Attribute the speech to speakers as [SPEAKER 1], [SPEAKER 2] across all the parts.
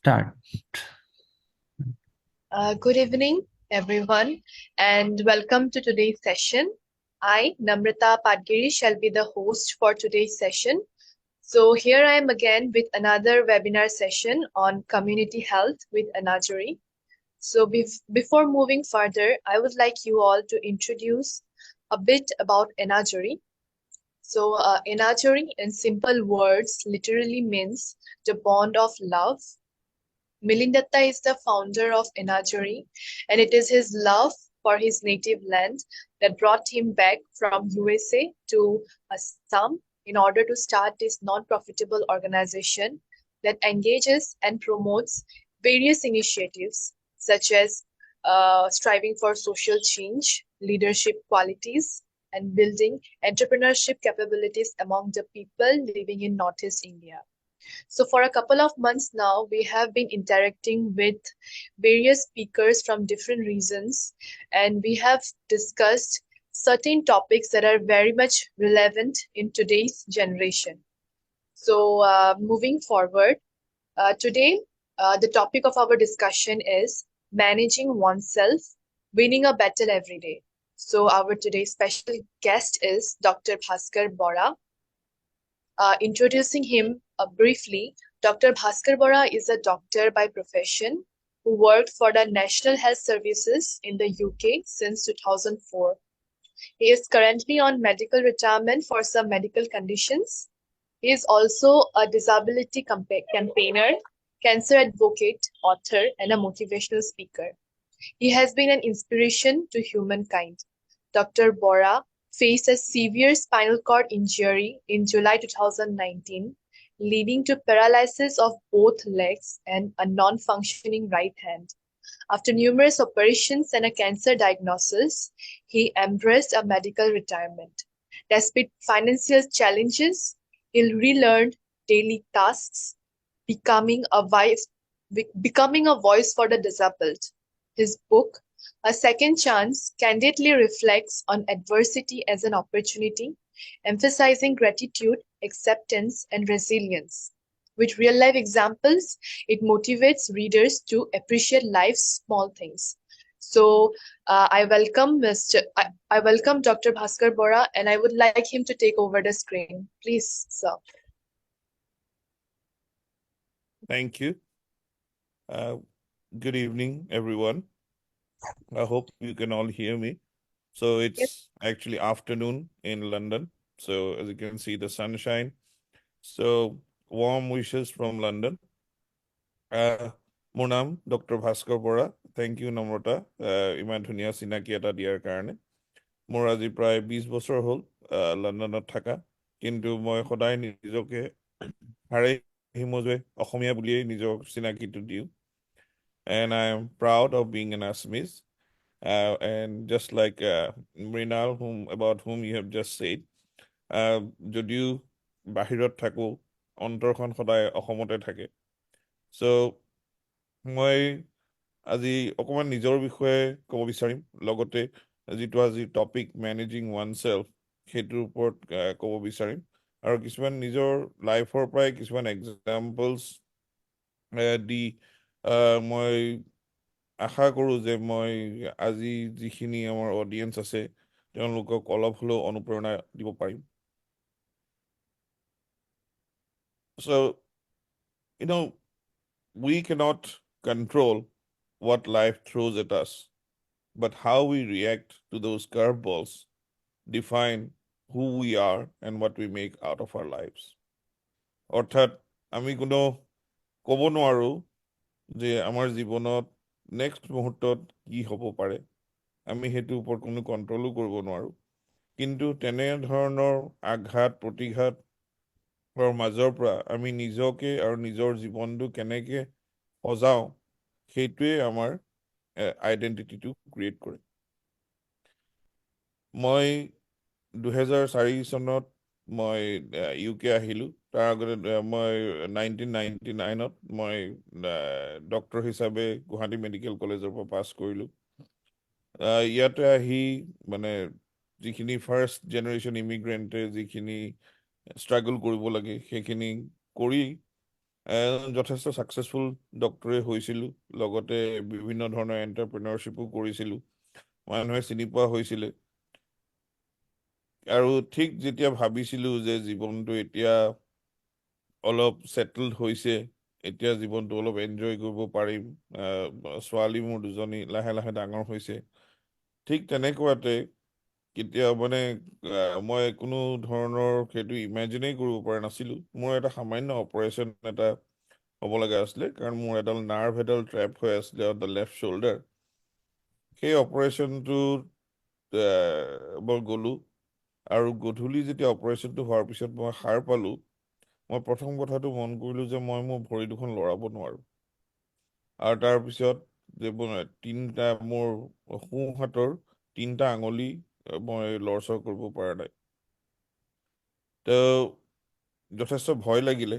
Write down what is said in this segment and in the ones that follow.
[SPEAKER 1] Start.
[SPEAKER 2] Good evening, everyone, and welcome to today's session. I, Namrata Padgiri, shall be the host for today's session. So, here I am again with another webinar session on community health with Anajuri. So, before moving further, I would like you all to introduce a bit about Enajuri. So, Enajuri, in simple words, literally means the bond of love. Milindatta is the founder of Enajuri, and it is his love for his native land that brought him back from USA to Assam in order to start this non-profitable organization that engages and promotes various initiatives such as striving for social change, leadership qualities, and building entrepreneurship capabilities among the people living in Northeast India. So, for a couple of months now, we have been interacting with various speakers from different regions, and we have discussed certain topics that are very much relevant in today's generation. So, moving forward, today, the topic of our discussion is managing oneself, winning a battle every day. So, our today's special guest is Dr. Bhaskar Bora. Introducing him briefly, Dr. Bhaskar Bora is a doctor by profession who worked for the National Health Services in the UK since 2004. He is currently on medical retirement for some medical conditions. He is also a disability campaigner, cancer advocate, author, and a motivational speaker. He has been an inspiration to humankind. Doctor Bora faced a severe spinal cord injury in July 2019, leading to paralysis of both legs and a non-functioning right hand. After numerous operations and a cancer diagnosis, he embraced a medical retirement. Despite financial challenges, he relearned daily tasks, becoming a voice, becoming a voice for the disabled. His book, A Second Chance, candidly reflects on adversity as an opportunity, emphasizing gratitude, acceptance, and resilience. With real life examples, it motivates readers to appreciate life's small things. So I welcome Dr. Bhaskar Bora, and I would like him to take over the screen. Please, sir.
[SPEAKER 3] Thank you. Uh, Good evening, everyone. I hope you can all hear me. So
[SPEAKER 2] Yes.
[SPEAKER 3] it's actually afternoon in London. So as you can see, the sunshine. So warm wishes from London. মোৰ নাম doctor Bhaskar Bora. Thank you Namrata ইমান ধুনীয়া চিনাকি এটা দিয়াৰ কাৰণে। মোৰ আজি প্ৰায় 20 বছৰ হ'ল লণ্ডনত থকা, কিন্তু মই সদায় নিজকে হাৰে হিমজুৱে অসমীয়া বুলিয়েই নিজক চিনাকিটো দিওঁ। And I am proud of being an Assamese. And just like Mrinal, about whom you have just said, যদিও বাহিৰত থাকোঁ, অন্তৰখন সদায় অসমতে থাকে। So মই আজি অকণমান নিজৰ বিষয়ে ক'ব বিচাৰিম, লগতে যিটো আজি টপিক মেনেজিং ওৱান চেল্ফ, সেইটোৰ ওপৰত ক'ব বিচাৰিম, আৰু কিছুমান নিজৰ লাইফৰ পৰাই কিছুমান এক্সাম্পলছ দি মই আশা কৰোঁ যে মই আজি যিখিনি আমাৰ অডিয়েঞ্চ আছে তেওঁলোকক অলপ হ'লেও অনুপ্ৰেৰণা দিব পাৰিম। So, we cannot control what life throws at us, but how we react to those curveballs define who we are and what we make out of our lives. অৰ্থাৎ আমি কোনো ক'ব নোৱাৰোঁ যে আমাৰ জীৱনত নেক্সট মুহূৰ্তত কি হ'ব পাৰে, আমি সেইটোৰ ওপৰত কোনো কণ্ট্ৰলো কৰিব নোৱাৰোঁ। কিন্তু তেনেধৰণৰ আঘাত প্ৰতিঘাতৰ মাজৰ পৰা আমি নিজকে আৰু নিজৰ জীৱনটো কেনেকৈ সজাওঁ, সেইটোৱে আমাৰ আইডেণ্টিটিটো ক্ৰিয়েট কৰে। মই 2004 চনত মই UK আহিলোঁ। তাৰ আগতে মই 1999ত মই ডক্টৰ হিচাপে গুৱাহাটী মেডিকেল কলেজৰ পৰা পাছ কৰিলোঁ। ইয়াতে আহি মানে যিখিনি ফাৰ্ষ্ট জেনেৰেশ্যন ইমিগ্ৰেণ্টে যিখিনি ষ্ট্ৰাগল কৰিব লাগে সেইখিনি কৰি যথেষ্ট ছাকচেছফুল ডক্টৰে হৈছিলোঁ, লগতে বিভিন্ন ধৰণৰ এণ্টাৰপ্ৰিনৰশ্বিপো কৰিছিলোঁ, মানুহে চিনি পোৱা হৈছিলে। আৰু ঠিক যেতিয়া ভাবিছিলোঁ যে জীৱনটো এতিয়া অলপ ছেটেলড হৈছে, এতিয়া জীৱনটো অলপ এনজয় কৰিব পাৰিম, ছোৱালী মোৰ দুজনী লাহে লাহে ডাঙৰ হৈছে, ঠিক তেনেকুৱাতে কেতিয়া মানে মই কোনো ধৰণৰ সেইটো ইমেজিনেই কৰিব পৰা নাছিলোঁ। মোৰ এটা সামান্য অপাৰেশ্যন এটা হ'ব লগা আছিলে, কাৰণ মোৰ এডাল নাৰ্ভ এডাল ট্ৰেপ হৈ আছিলে অন দ্য লেফ্ট শ্বল্ডাৰ। সেই অপাৰেশ্যনটোত মই গ'লোঁ, আৰু গধূলি যেতিয়া অপাৰেশ্যনটো হোৱাৰ পিছত মই সাৰ পালোঁ, মই প্ৰথম কথাটো মন কৰিলোঁ যে মই মোৰ ভৰি দুখন লৰাব নোৱাৰোঁ। আৰু তাৰপিছত যে তিনিটা মোৰ সোঁ হাতৰ 3টা আঙুলি মই লৰচৰ কৰিব পৰা নাই। তো যথেষ্ট ভয় লাগিলে।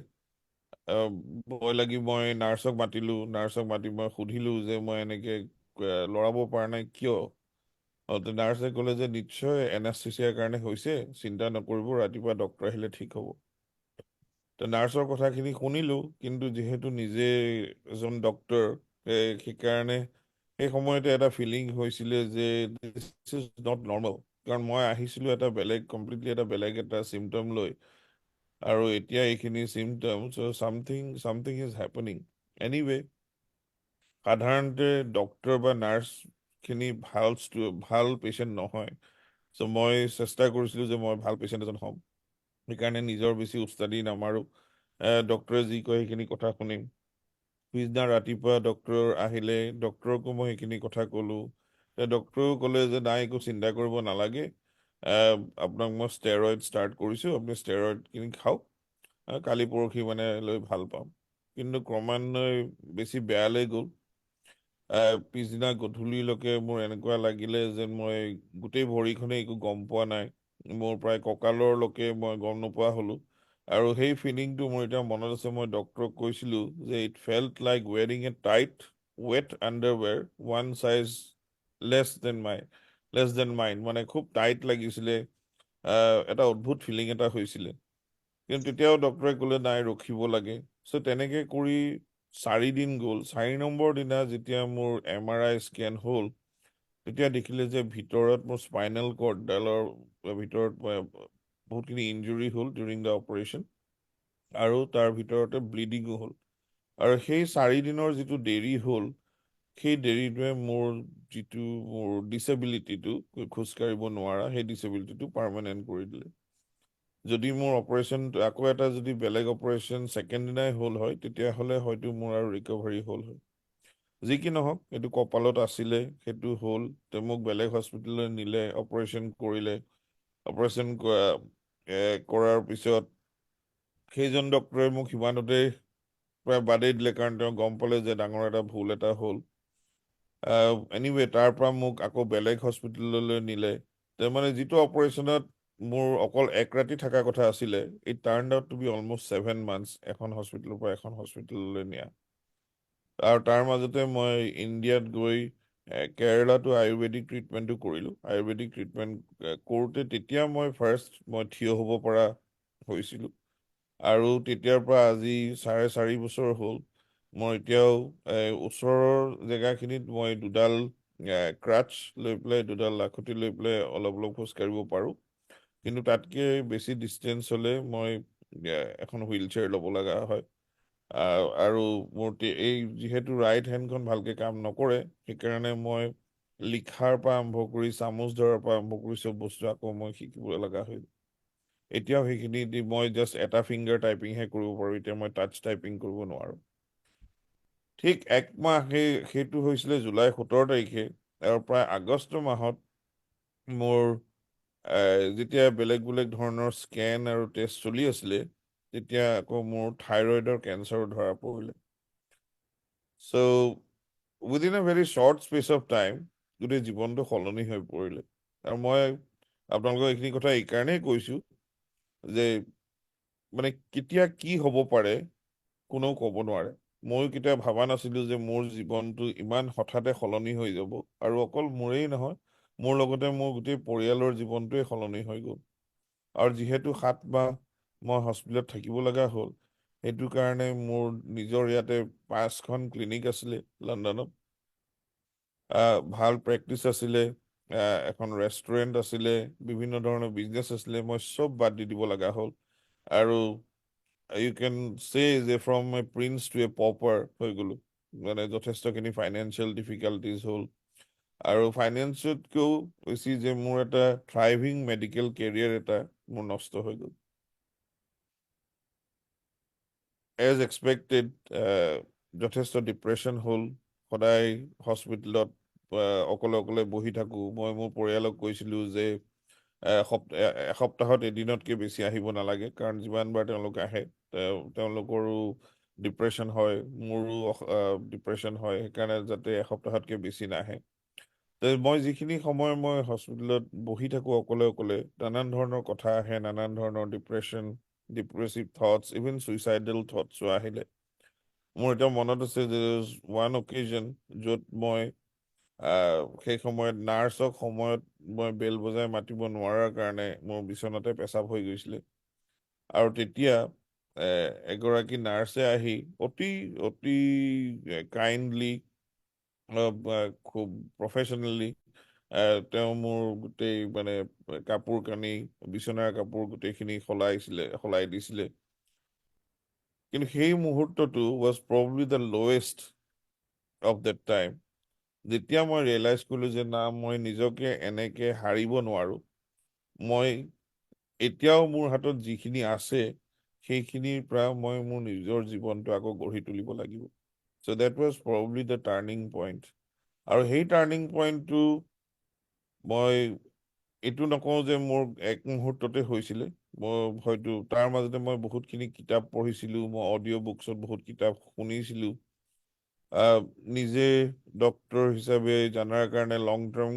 [SPEAKER 3] আহ, ভয় লাগি মই নাৰ্ছক মাতি মই সুধিলোঁ যে মই এনেকৈ লৰাব পৰা নাই কিয়। নাৰ্ছে ক'লে যে নিশ্চয় এনাস্থেচিয়াৰ কাৰণে হৈছে, চিন্তা নকৰিব, ৰাতিপুৱা ডক্টৰ আহিলে ঠিক হ'ব। তো নাৰ্ছৰ কথাখিনি শুনিলোঁ, কিন্তু যিহেতু নিজে এজন ডক্টৰ, সেইকাৰণে সেই সময়তে এটা ফিলিং হৈছিলে যে দিছ ইজ নট নৰ্মেল, কাৰণ মই আহিছিলোঁ এটা কমপ্লিটলি এটা চিমটম লৈ, আৰু এতিয়া এইখিনি symptom, so' something is happening. Anyway, সাধাৰণতে ডক্টৰ বা নাৰ্ছখিনি ভাল পেচেণ্ট নহয়। চ' মই চেষ্টা কৰিছিলোঁ যে মই ভাল পেচেণ্ট এজন হ'ম, সেইকাৰণে নিজৰ বেছি উস্তাদি নামাৰোঁ, ডক্টৰে যি কয় সেইখিনি কথা শুনিম। পিছদিনা ৰাতিপুৱা ডক্টৰ আহিলে, ডক্টৰকো মই সেইখিনি কথা ক'লোঁ। ডক্টৰেও ক'লে যে নাই, একো চিন্তা কৰিব নালাগে, আপোনাক মই ষ্টেৰইড ষ্টাৰ্ট কৰিছোঁ, আপুনি ষ্টেৰইডখিনি খাওক, কালি পৰহি মানে লৈ ভাল পাম। কিন্তু ক্ৰমান্বয়ে বেছি বেয়ালৈ গ'ল। পিছদিনা গধূলিলৈকে মোৰ এনেকুৱা লাগিলে যেন মই গোটেই ভৰিখনে একো গম পোৱা নাই, মোৰ প্ৰায় কঁকালৰলৈকে মই গম নোপোৱা হ'লোঁ। আৰু সেই ফিলিংটো মোৰ এতিয়া মনত আছে, মই ডক্টৰক কৈছিলোঁ যে it felt like wearing a tight wet underwear one size less than mine, মানে খুব টাইট লাগিছিলে, এটা অদ্ভুত ফিলিং এটা হৈছিলে। কিন্তু তেতিয়াও ডক্টৰে ক'লে নাই, ৰখিব লাগে। চ' তেনেকৈ কৰি 4 দিন গ'ল। 4 নম্বৰ দিনা যেতিয়া মোৰ MRI স্কেন হ'ল, তেতিয়া দেখিলে যে ভিতৰত মোৰ স্পাইনেল কৰ্ডডালৰ ভিতৰত বহুতখিনি ইঞ্জুৰি হ'ল ডিউৰিং দ্য অপাৰেশ্যন, আৰু তাৰ ভিতৰতে ব্লিডিঙো হ'ল। আৰু সেই 4 দিনৰ যিটো দেৰি হ'ল, সেই দেৰিটোৱে মোৰ ডিচেবিলিটিটো, খোজকাঢ়িব নোৱাৰা সেই ডিচেবিলিটিটো পাৰ্মানেণ্ট কৰি দিলে। যদি মোৰ অপাৰেশ্যনটো আকৌ এটা যদি বেলেগ অপাৰেশ্যন ছেকেণ্ড দিনাই হ'ল হয়, তেতিয়াহ'লে হয়তো মোৰ আৰু ৰিকভাৰী হ'ল হয়। যি কি নহওক, এইটো কপালত আছিলে, সেইটো হ'ল। তেওঁ মোক বেলেগ হস্পিটেললৈ নিলে, অপাৰেশ্যন কৰিলে। অপাৰেশ্যন কৰাৰ পিছত সেইজন ডক্টৰে মোক সিমানতে প্ৰায় বাদেই দিলে, কাৰণ তেওঁ গম পালে যে ডাঙৰ এটা ভুল এটা হ'ল। এনিৱে, তাৰ পৰা মোক আকৌ বেলেগ হস্পিটেললৈ নিলে। মানে যিটো অপাৰেশ্যনত মোৰ অকল 1 ৰাতি থকা কথা আছিলে, it turned out to be almost 7 months, এখন হস্পিটেলৰ পৰা এখন হস্পিটেললৈ নিয়া। আৰু তাৰ মাজতে মই ইণ্ডিয়াত গৈ কেৰেলাতো আয়ুৰ্বেদিক ট্ৰিটমেণ্টটো কৰিলোঁ। আয়ুৰ্বেদিক ট্ৰিটমেণ্ট কৰোঁতে তেতিয়া মই থিয় হ'ব পৰা হৈছিলোঁ। আৰু তেতিয়াৰ পৰা আজি 4.5 বছৰ হ'ল। মই এতিয়াও ওচৰৰ জেগাখিনিত মই দুডাল ক্ৰাটচ লৈ পেলাই, দুডাল লাখুটি লৈ পেলাই অলপ অলপ খোজকাঢ়িব পাৰোঁ। কিন্তু তাতকৈ বেছি ডিষ্টেঞ্চ হ'লে মই এখন হুইল চেয়াৰ ল'ব লগা হয়। আৰু মোৰ এই যিহেতু ৰাইট হেণ্ডখন ভালকৈ কাম নকৰে, সেইকাৰণে মই লিখাৰ পৰা আৰম্ভ কৰি চামুচ ধৰাৰ পৰা আৰম্ভ কৰি চব বস্তু আকৌ মই শিকিব লগা হয়। এতিয়াও সেইখিনি মই জাষ্ট এটা ফিংগাৰ টাইপিংহে কৰিব পাৰোঁ, এতিয়া মই টাচ টাইপিং কৰিব নোৱাৰোঁ। ঠিক 1 মাহ সেইটো হৈছিলে জুলাই 17 তাৰিখে, আৰু প্ৰায় আগষ্ট মাহত মোৰ যেতিয়া বেলেগ বেলেগ ধৰণৰ স্কেন আৰু টেষ্ট চলি আছিলে, তেতিয়া আকৌ মোৰ থাইৰয়ডৰ কেঞ্চাৰো ধৰা পৰিলে। So' within a very short span of time গোটেই জীৱনটো সলনি হৈ পৰিলে। আৰু মই আপোনালোকক এইখিনি কথা এইকাৰণেই কৈছোঁ যে মানে কেতিয়া কি হ'ব পাৰে কোনেও ক'ব নোৱাৰে। ময়ো কেতিয়া ভবা নাছিলোঁ যে মোৰ জীৱনটো ইমান হঠাতে সলনি হৈ যাব, আৰু অকল মোৰেই নহয়, মোৰ লগতে মোৰ গোটেই পৰিয়ালৰ জীৱনটোৱে সলনি হৈ গ'ল। আৰু যিহেতু 7 মাহ মই হস্পিটেলত থাকিব লগা হ'ল, সেইটো কাৰণে মোৰ নিজৰ ইয়াতে 5খন ক্লিনিক আছিলে লণ্ডনত, ভাল প্ৰেক্টিচ আছিলে, এখন ৰেষ্টুৰেণ্ট আছিলে, বিভিন্ন ধৰণৰ বিজনেছ আছিলে, মই চব বাদ দি দিব লগা হ'ল। আৰু U can say that from a prince to a pauper হৈ গ'লো, মানে যথেষ্টখিনি ফাইনেন্সিয়েল ডিফিকাল্টিজ হ'ল। আৰু ফাইনেন্সতকৈও বেছি যে মোৰ এটা থ্ৰাইভিং মেডিকেল কেৰিয়াৰ এটা মোৰ নষ্ট হৈ গ'ল। এজ এক্সপেক্টেড যথেষ্ট ডিপ্ৰেশ্যন হ'ল। সদায় হস্পিটেলত অকলে অকলে বহি থাকোঁ। মই মোৰ পৰিয়ালক কৈছিলোঁ যে এসপ্তাহত এদিনতকৈ বেছি আহিব নালাগে, কাৰণ যিমানবাৰ তেওঁলোক আহে তেওঁলোকৰো ডিপ্ৰেশ্যন হয়, মোৰো ডিপ্ৰেশ্যন হয়, সেইকাৰণে যাতে এসপ্তাহতকৈ বেছি নাহে। মই যিখিনি সময় মই হস্পিটেলত বহি থাকোঁ অকলে অকলে, নানান ধৰণৰ কথা আহে, নানান ধৰণৰ ডিপ্ৰেছিভ থটছ, ইভেন ছুইচাইডেল থটছো আহিলে। মোৰ এতিয়া মনত আছে যে ওৱান অকেজন য'ত মই সেই সময়ত নাৰ্ছক সময়ত মই বেল বজাই মাতিব নোৱাৰাৰ কাৰণে মোৰ বিচনাতে পেচাব হৈ গৈছিলে। আৰু তেতিয়া এগৰাকী নাৰ্ছে আহি অতি অতি কাইণ্ডলি, খুব প্ৰফেশ্যনেলি তেওঁ মোৰ গোটেই মানে কাপোৰ কানি, বিচনাৰ কাপোৰ গোটেইখিনি সলাই দিছিলে। কিন্তু সেই মুহূৰ্তটো was probably the lowest of that time, যেতিয়া মই ৰিয়েলাইজ কৰিলোঁ যে না, মই নিজকে এনেকে হাৰিব নোৱাৰোঁ। মই এতিয়াও মোৰ হাতত যিখিনি আছে সেইখিনিৰ পৰা মই মোৰ নিজৰ জীৱনটো আকৌ গঢ়ি তুলিব লাগিব। So' that was probably the turning point. আৰু সেই টাৰ্ণিং পইণ্টটো মই এইটো নকওঁ যে মোৰ এক মুহূৰ্ততে হৈছিলে। মই হয়তো তাৰ মাজতে মই বহুতখিনি কিতাপ পঢ়িছিলোঁ, মই অডিঅ' বুকছত বহুত কিতাপ শুনিছিলোঁ, নিজে ডক্তৰ হিচাপে জনাৰ কাৰণে লং টাৰ্ম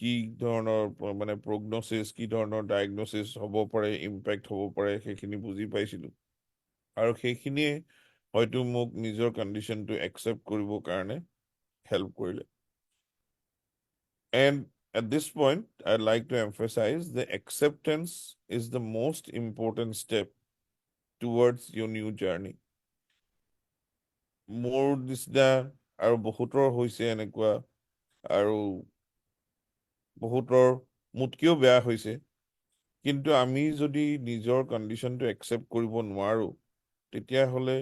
[SPEAKER 3] কি ধৰণৰ মানে প্ৰগনচিছ, কি ধৰণৰ ডায়েগনচিছ হ'ব পাৰে, ইম্পেক্ট হ'ব পাৰে, সেইখিনি বুজি পাইছিলোঁ। আৰু সেইখিনিয়ে হয়তো মোক নিজৰ কণ্ডিশ্যনটো একচেপ্ট কৰিবৰ কাৰণে হেল্প কৰিলে। And at this point, I'd like to emphasize the acceptance is the most important step towards your new journey. মোৰ নিচিনা আৰু বহুতৰ হৈছে এনেকুৱা, আৰু বহুতৰ মোতকেও বেয়া হৈছে। কিন্তু আমি যদি নিজৰ কণ্ডিশ্যনটো একচেপ্ট কৰিব নোৱাৰোঁ, তেতিয়াহ'লে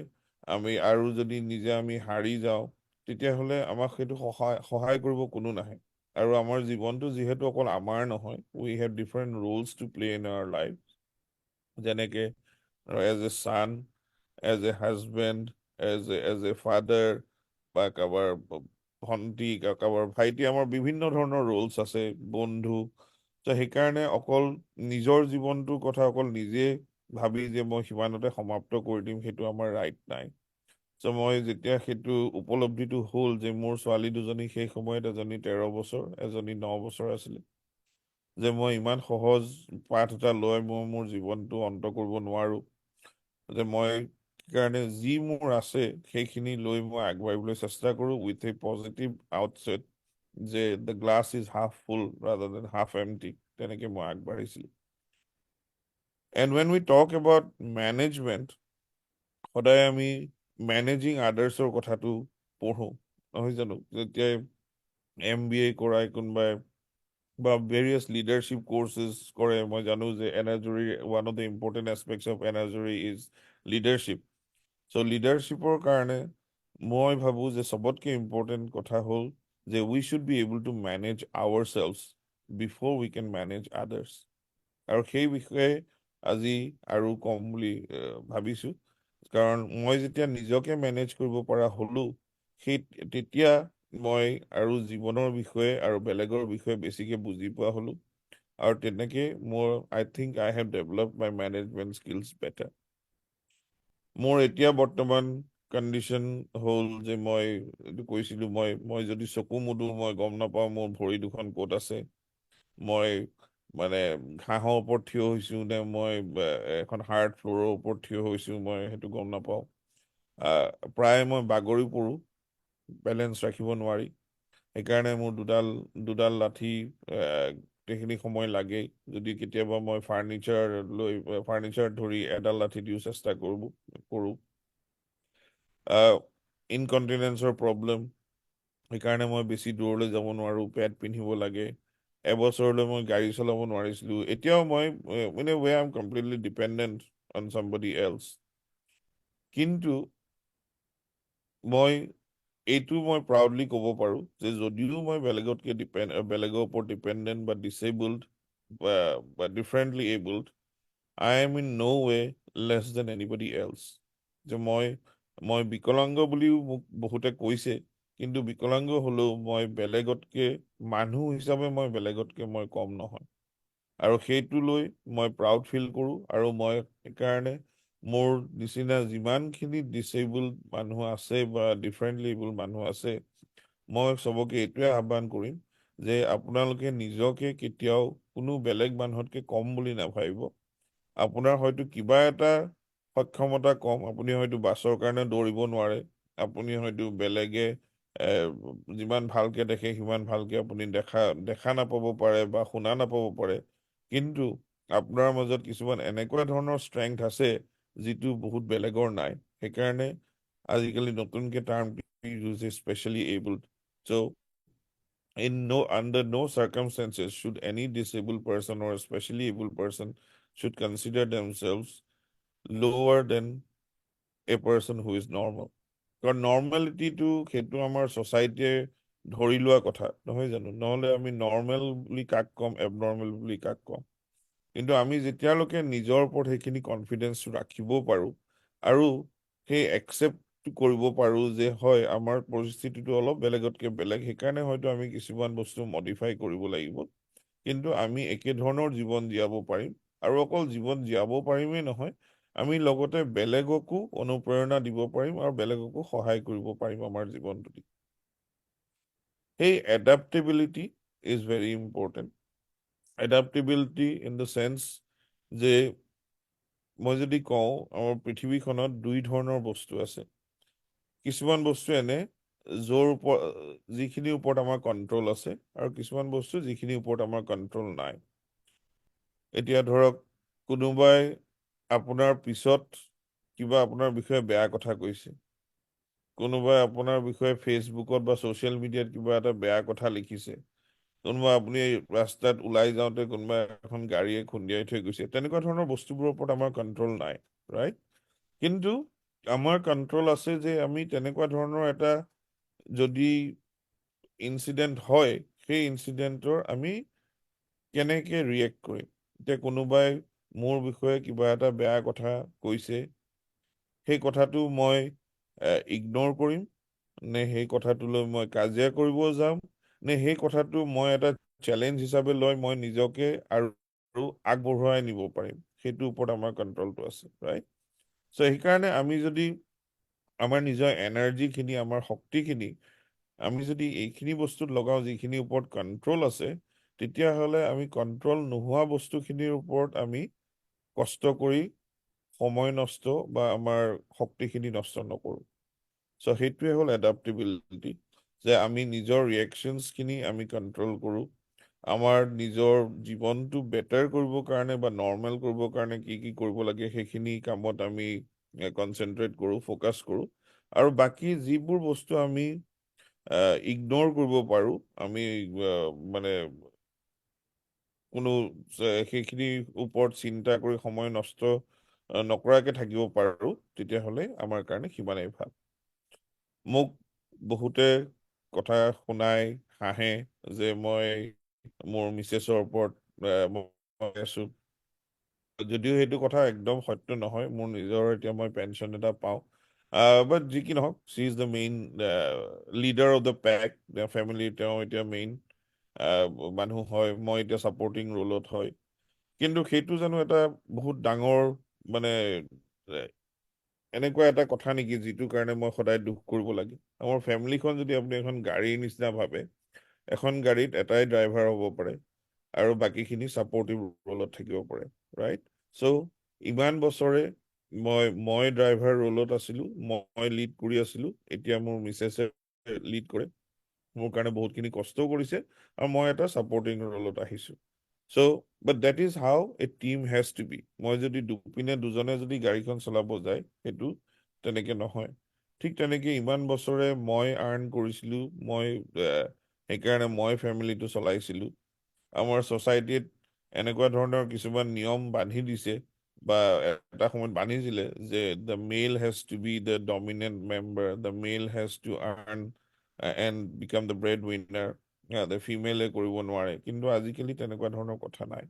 [SPEAKER 3] আৰু যদি নিজে আমি হাৰি যাওঁ, তেতিয়াহ'লে আমাক সেইটো সহায় কৰিব কোনো নাহে। আৰু আমাৰ জীৱনটো যিহেতু অকল আমাৰ নহয়, we have different roles to play in our life, যেনেকৈ as a son, as a husband, as a father, বা কাৰোবাৰ ভণ্টি, কাৰোবাৰ ভাইটি, আমাৰ বিভিন্ন ধৰণৰ ৰোলছ আছে, বন্ধু। ত' সেইকাৰণে অকল নিজৰ জীৱনটোৰ কথা অকল নিজে ভাবি যে মই সিমানতে সমাপ্ত কৰি দিম, সেইটো আমাৰ ৰাইট নাই। চ' মই যেতিয়া সেইটো উপলব্ধিটো হ'ল যে মোৰ ছোৱালী দুজনী সেই সময়ত, এজনী 13 বছৰ, এজনী 9 বছৰ আছিলে, যে মই ইমান সহজ পাঠ এটা লৈ মই মোৰ জীৱনটো অন্ত কৰিব নোৱাৰোঁ, যে মই কাৰণে যি মোৰ আছে সেইখিনি লৈ মই আগবাঢ়িবলৈ চেষ্টা কৰোঁ উইথ এ পজিটিভ আউটছেট, যে the glass is half full rather than half empty, তেনেকৈ মই আগবাঢ়িছিলোঁ। And when we talk about management, সদায় আমি মেনেজিং আদাৰ্ছৰ কথাটো পঢ়োঁ, নহয় জানো? যেতিয়াই MBA কৰাই কোনোবাই বা ভেৰিয়াছ লিডাৰশ্বিপ কোৰ্চেছ কৰে, মই জানো যে এনাজৰী, one of the important aspects of Enajori is leadership. চ' লিডাৰশ্বিপৰ কাৰণে মই ভাবোঁ যে চবতকৈ ইম্পৰ্টেণ্ট কথা হ'ল যে উই should be able to manage hour চেল্ফছ before we can manage others. আৰু সেই বিষয়ে আজি আৰু ক'ম বুলি ভাবিছোঁ, কাৰণ মই যেতিয়া নিজকে মেনেজ কৰিব পৰা হ'লোঁ, তেতিয়া মই আৰু জীৱনৰ বিষয়ে আৰু বেলেগৰ বিষয়ে বেছিকৈ বুজি পোৱা হ'লোঁ। আৰু তেনেকৈ I think I have develop my management skills better. মোৰ এতিয়া বৰ্তমান কণ্ডিশ্যন হ'ল যে মই এইটো কৈছিলোঁ, মই যদি চকু মুদো মই গম নাপাওঁ মোৰ ভৰি দুখন ক'ত আছে, মই মানে ঘাঁহৰ ওপৰত থিয় হৈছোঁ নে মই এখন হাৰ্ড ফ্ল'ৰৰ ওপৰত থিয় হৈছোঁ, মই সেইটো গম নাপাওঁ। প্ৰায় মই বাগৰি পৰোঁ, বেলেঞ্চ ৰাখিব নোৱাৰি। সেইকাৰণে মোৰ দুডাল লাঠি গোটেইখিনি সময় লাগেই। যদি কেতিয়াবা মই ফাৰ্নিচাৰ ধৰি এডাল লাঠি দিও চেষ্টা কৰোঁ, ইনকণ্টিনেঞ্চৰ প্ৰব্লেম, সেইকাৰণে মই বেছি দূৰলৈ যাব নোৱাৰোঁ, পেড পিন্ধিব লাগে। এবছৰলৈ মই গাড়ী চলাব নোৱাৰিছিলোঁ। এতিয়াও মই in a way I am completely dependent on somebody else. কিন্তু মই এইটো মই প্ৰাউডলি ক'ব পাৰোঁ যে যদিও মই বেলেগৰ ওপৰত ডিপেণ্ডেণ্ট বা ডিচেবল্ড বা differently abled, I am in no' way less than anybody else. যে মই বিকলাংগ বুলিও মোক বহুতে কৈছে, কিন্তু বিকলাংগ হ'লেও মই বেলেগতকে মানুহ হিচাপে মই কম নহয়। আৰু সেইটো লৈ মই প্ৰাউড ফিল কৰোঁ। আৰু মই সেইকাৰণে মোৰ নিচিনা যিমানখিনি ডিচেবল মানুহ আছে বা ডিফাৰেণ্টলি এবল মানুহ আছে, মই চবকে এইটোৱে আহ্বান কৰিম যে আপোনালোকে নিজকে কেতিয়াও কোনো বেলেগ মানুহতকে কম বুলি নাভাবিব। আপোনাৰ হয়তো কিবা এটা সক্ষমতা কম, আপুনি হয়তো বাছৰ কাৰণে দৌৰিব নোৱাৰে, আপুনি হয়তো বেলেগে যিমান ভালকে দেখে সিমান ভালকে আপুনি দেখা নাপাব পাৰে বা শুনা নাপাব পাৰে। কিন্তু আপোনাৰ মাজত কিছুমান এনেকুৱা ধৰণৰ ষ্ট্ৰেংথ আছে যিটো বহুত বেলেগৰ নাই। সেইকাৰণে আজিকালি নতুনকে টাৰ্মটো ইউজ হৈছে specially abled. So' under no circumstances should any disabled person or especially able person should consider themselves lower than a person who is normal. কাৰণ নৰ্মেলিটিটো সেইটো আমাৰ ছ'চাইটিয়ে ধৰি লোৱা কথা নহয় জানো? নহ'লে আমি নৰ্মেল বুলি কাক ক'ম, এবনৰ্মেল বুলি কাক ক'ম? কিন্তু আমি যেতিয়ালৈকে নিজৰ ওপৰত সেইখিনি কনফিডেঞ্চ ৰাখিব পাৰোঁ আৰু সেই একচেপ্ট কৰিব পাৰোঁ যে হয় আমাৰ পৰিস্থিতিটো অলপ বেলেগতকৈ বেলেগ, সেইকাৰণে হয়তো আমি কিছুমান বস্তু মডিফাই কৰিব লাগিব, কিন্তু আমি একেধৰণৰ জীৱন জীয়াব পাৰিম। আৰু অকল জীৱন জীয়াব পাৰিমেই নহয়, আমি লগতে বেলেগকো অনুপ্ৰেৰণা দিব পাৰিম আৰু বেলেগকো সহায় কৰিব পাৰিম আমাৰ জীৱনটোত। সেই adaptability is very important. Adaptability in the sense যে মই যদি কওঁ আমাৰ পৃথিৱীখনত দুই ধৰণৰ বস্তু আছে। কিছুমান বস্তু এনে যিখিনিৰ ওপৰত আমাৰ কণ্ট্ৰল আছে, আৰু কিছুমান বস্তু যিখিনিৰ ওপৰত আমাৰ কণ্ট্ৰল নাই। এতিয়া ধৰক কোনোবাই আপোনাৰ পিছত কিবা আপোনাৰ বিষয়ে বেয়া কথা কৈছে, কোনোবাই আপোনাৰ বিষয়ে ফেচবুকত বা ছ'চিয়েল মিডিয়াত কিবা এটা বেয়া কথা লিখিছে, কোনোবা আপুনি ৰাস্তাত ওলাই যাওঁতে কোনোবা এখন গাড়ীয়ে খুন্দিয়াই থৈ গৈছে, তেনেকুৱা ধৰণৰ বস্তুবোৰৰ ওপৰত আমাৰ কণ্ট্ৰল নাই, ৰাইট? কিন্তু আমাৰ কণ্ট্ৰল আছে যে আমি তেনেকুৱা ধৰণৰ এটা যদি ইনচিডেণ্ট হয়, সেই ইনচিডেণ্টৰ আমি কেনেকৈ ৰিয়েক্ট কৰিম। এতিয়া কোনোবাই মোৰ বিষয়ে কিবা এটা বেয়া কথা কৈছে, সেই কথাটো মই ইগন'ৰ কৰিম নে সেই কথাটোলৈ মই কাজিয়া কৰিব যাম, নে সেই কথাটো মই এটা চেলেঞ্জ হিচাপে লৈ মই নিজকে আৰু আগবঢ়াই নিব পাৰিম, সেইটোৰ ওপৰত আমাৰ কণ্ট্ৰলটো আছে, ৰাইট? চ' সেইকাৰণে আমি যদি আমাৰ নিজৰ এনাৰ্জিখিনি, আমাৰ শক্তিখিনি আমি যদি এইখিনি বস্তুত লগাওঁ যিখিনিৰ ওপৰত কণ্ট্ৰল আছে, তেতিয়াহ'লে আমি কণ্ট্ৰল নোহোৱা বস্তুখিনিৰ ওপৰত আমি কষ্ট কৰি সময় নষ্ট বা আমাৰ শক্তিখিনি নষ্ট নকৰোঁ। চ' সেইটোৱে হ'ল এডাপ্টেবিলিটি, যে আমি নিজৰ ৰিয়েকশ্যনছখিনি আমি কণ্ট্ৰল কৰোঁ। আমাৰ নিজৰ জীৱনটো বেটাৰ কৰিবৰ কাৰণে বা নৰ্মেল কৰিবৰ কাৰণে কি কি কৰিব লাগে সেইখিনি কামত আমি কনচেনট্ৰেট কৰোঁ, ফ'কাছ কৰোঁ। আৰু বাকী যিবোৰ বস্তু আমি ইগন'ৰ কৰিব পাৰোঁ, আমি মানে কোনো সেইখিনিৰ ওপৰত চিন্তা কৰি সময় নষ্ট নকৰাকৈ থাকিব পাৰোঁ, তেতিয়াহ'লে আমাৰ কাৰণে সিমানেই ভাল। মোক বহুতে কথা শুনাই হাঁহে যে মই মোৰ মিছেছৰ ওপৰত মই আছোঁ, যদিও সেইটো কথা একদম সত্য নহয়। মোৰ নিজৰ এতিয়া মই পেঞ্চন এটা পাওঁ, বাট যি কি নহওক, she is the main leader of the pack, ফেমিলিৰ তেওঁ এতিয়া মেইন মানুহ হয়, মই এতিয়া ছাপৰ্টিং ৰোলত হয়। কিন্তু সেইটো জানো এটা বহুত ডাঙৰ মানে এনেকুৱা এটা কথা নেকি যিটো কাৰণে মই সদায় দুখ কৰিব লাগে? আমাৰ ফেমিলিখন যদি আপুনি এখন গাড়ীৰ নিচিনা ভাবে, এখন গাড়ীত এটাই ড্ৰাইভাৰ হ'ব পাৰে আৰু বাকীখিনি ছাপৰ্টিভ ৰোলত থাকিব পাৰে, ৰাইট? চ' ইমান বছৰে মই ড্ৰাইভাৰ ৰোলত আছিলোঁ, মই লিড কৰি আছিলোঁ, এতিয়া মোৰ মিছেছে লিড কৰে, মোৰ কাৰণে বহুতখিনি কষ্টও কৰিছে, আৰু মই এটা ছাপৰ্টিং ৰোলত আহিছোঁ। So' but that is how a team has to be. মই যদি দুজনে যদি গাড়ীখন চলাব যায়, সেইটো তেনেকৈ নহয়। ঠিক তেনেকে ইমান বছৰে মই আৰ্ণ কৰিছিলোঁ, সেইকাৰণে মই ফেমিলিটো চলাইছিলোঁ। আমাৰ ছ'চাইটিত এনেকুৱা ধৰণৰ কিছুমান নিয়ম বান্ধি দিছে বা এটা সময়ত বান্ধিছিলে যে the male has to be the dominant member, the male has to earn and become the breadwinner, the ফিমেলে কৰিব নোৱাৰে। কিন্তু আজিকালি তেনেকুৱা ধৰণৰ কথা নাই।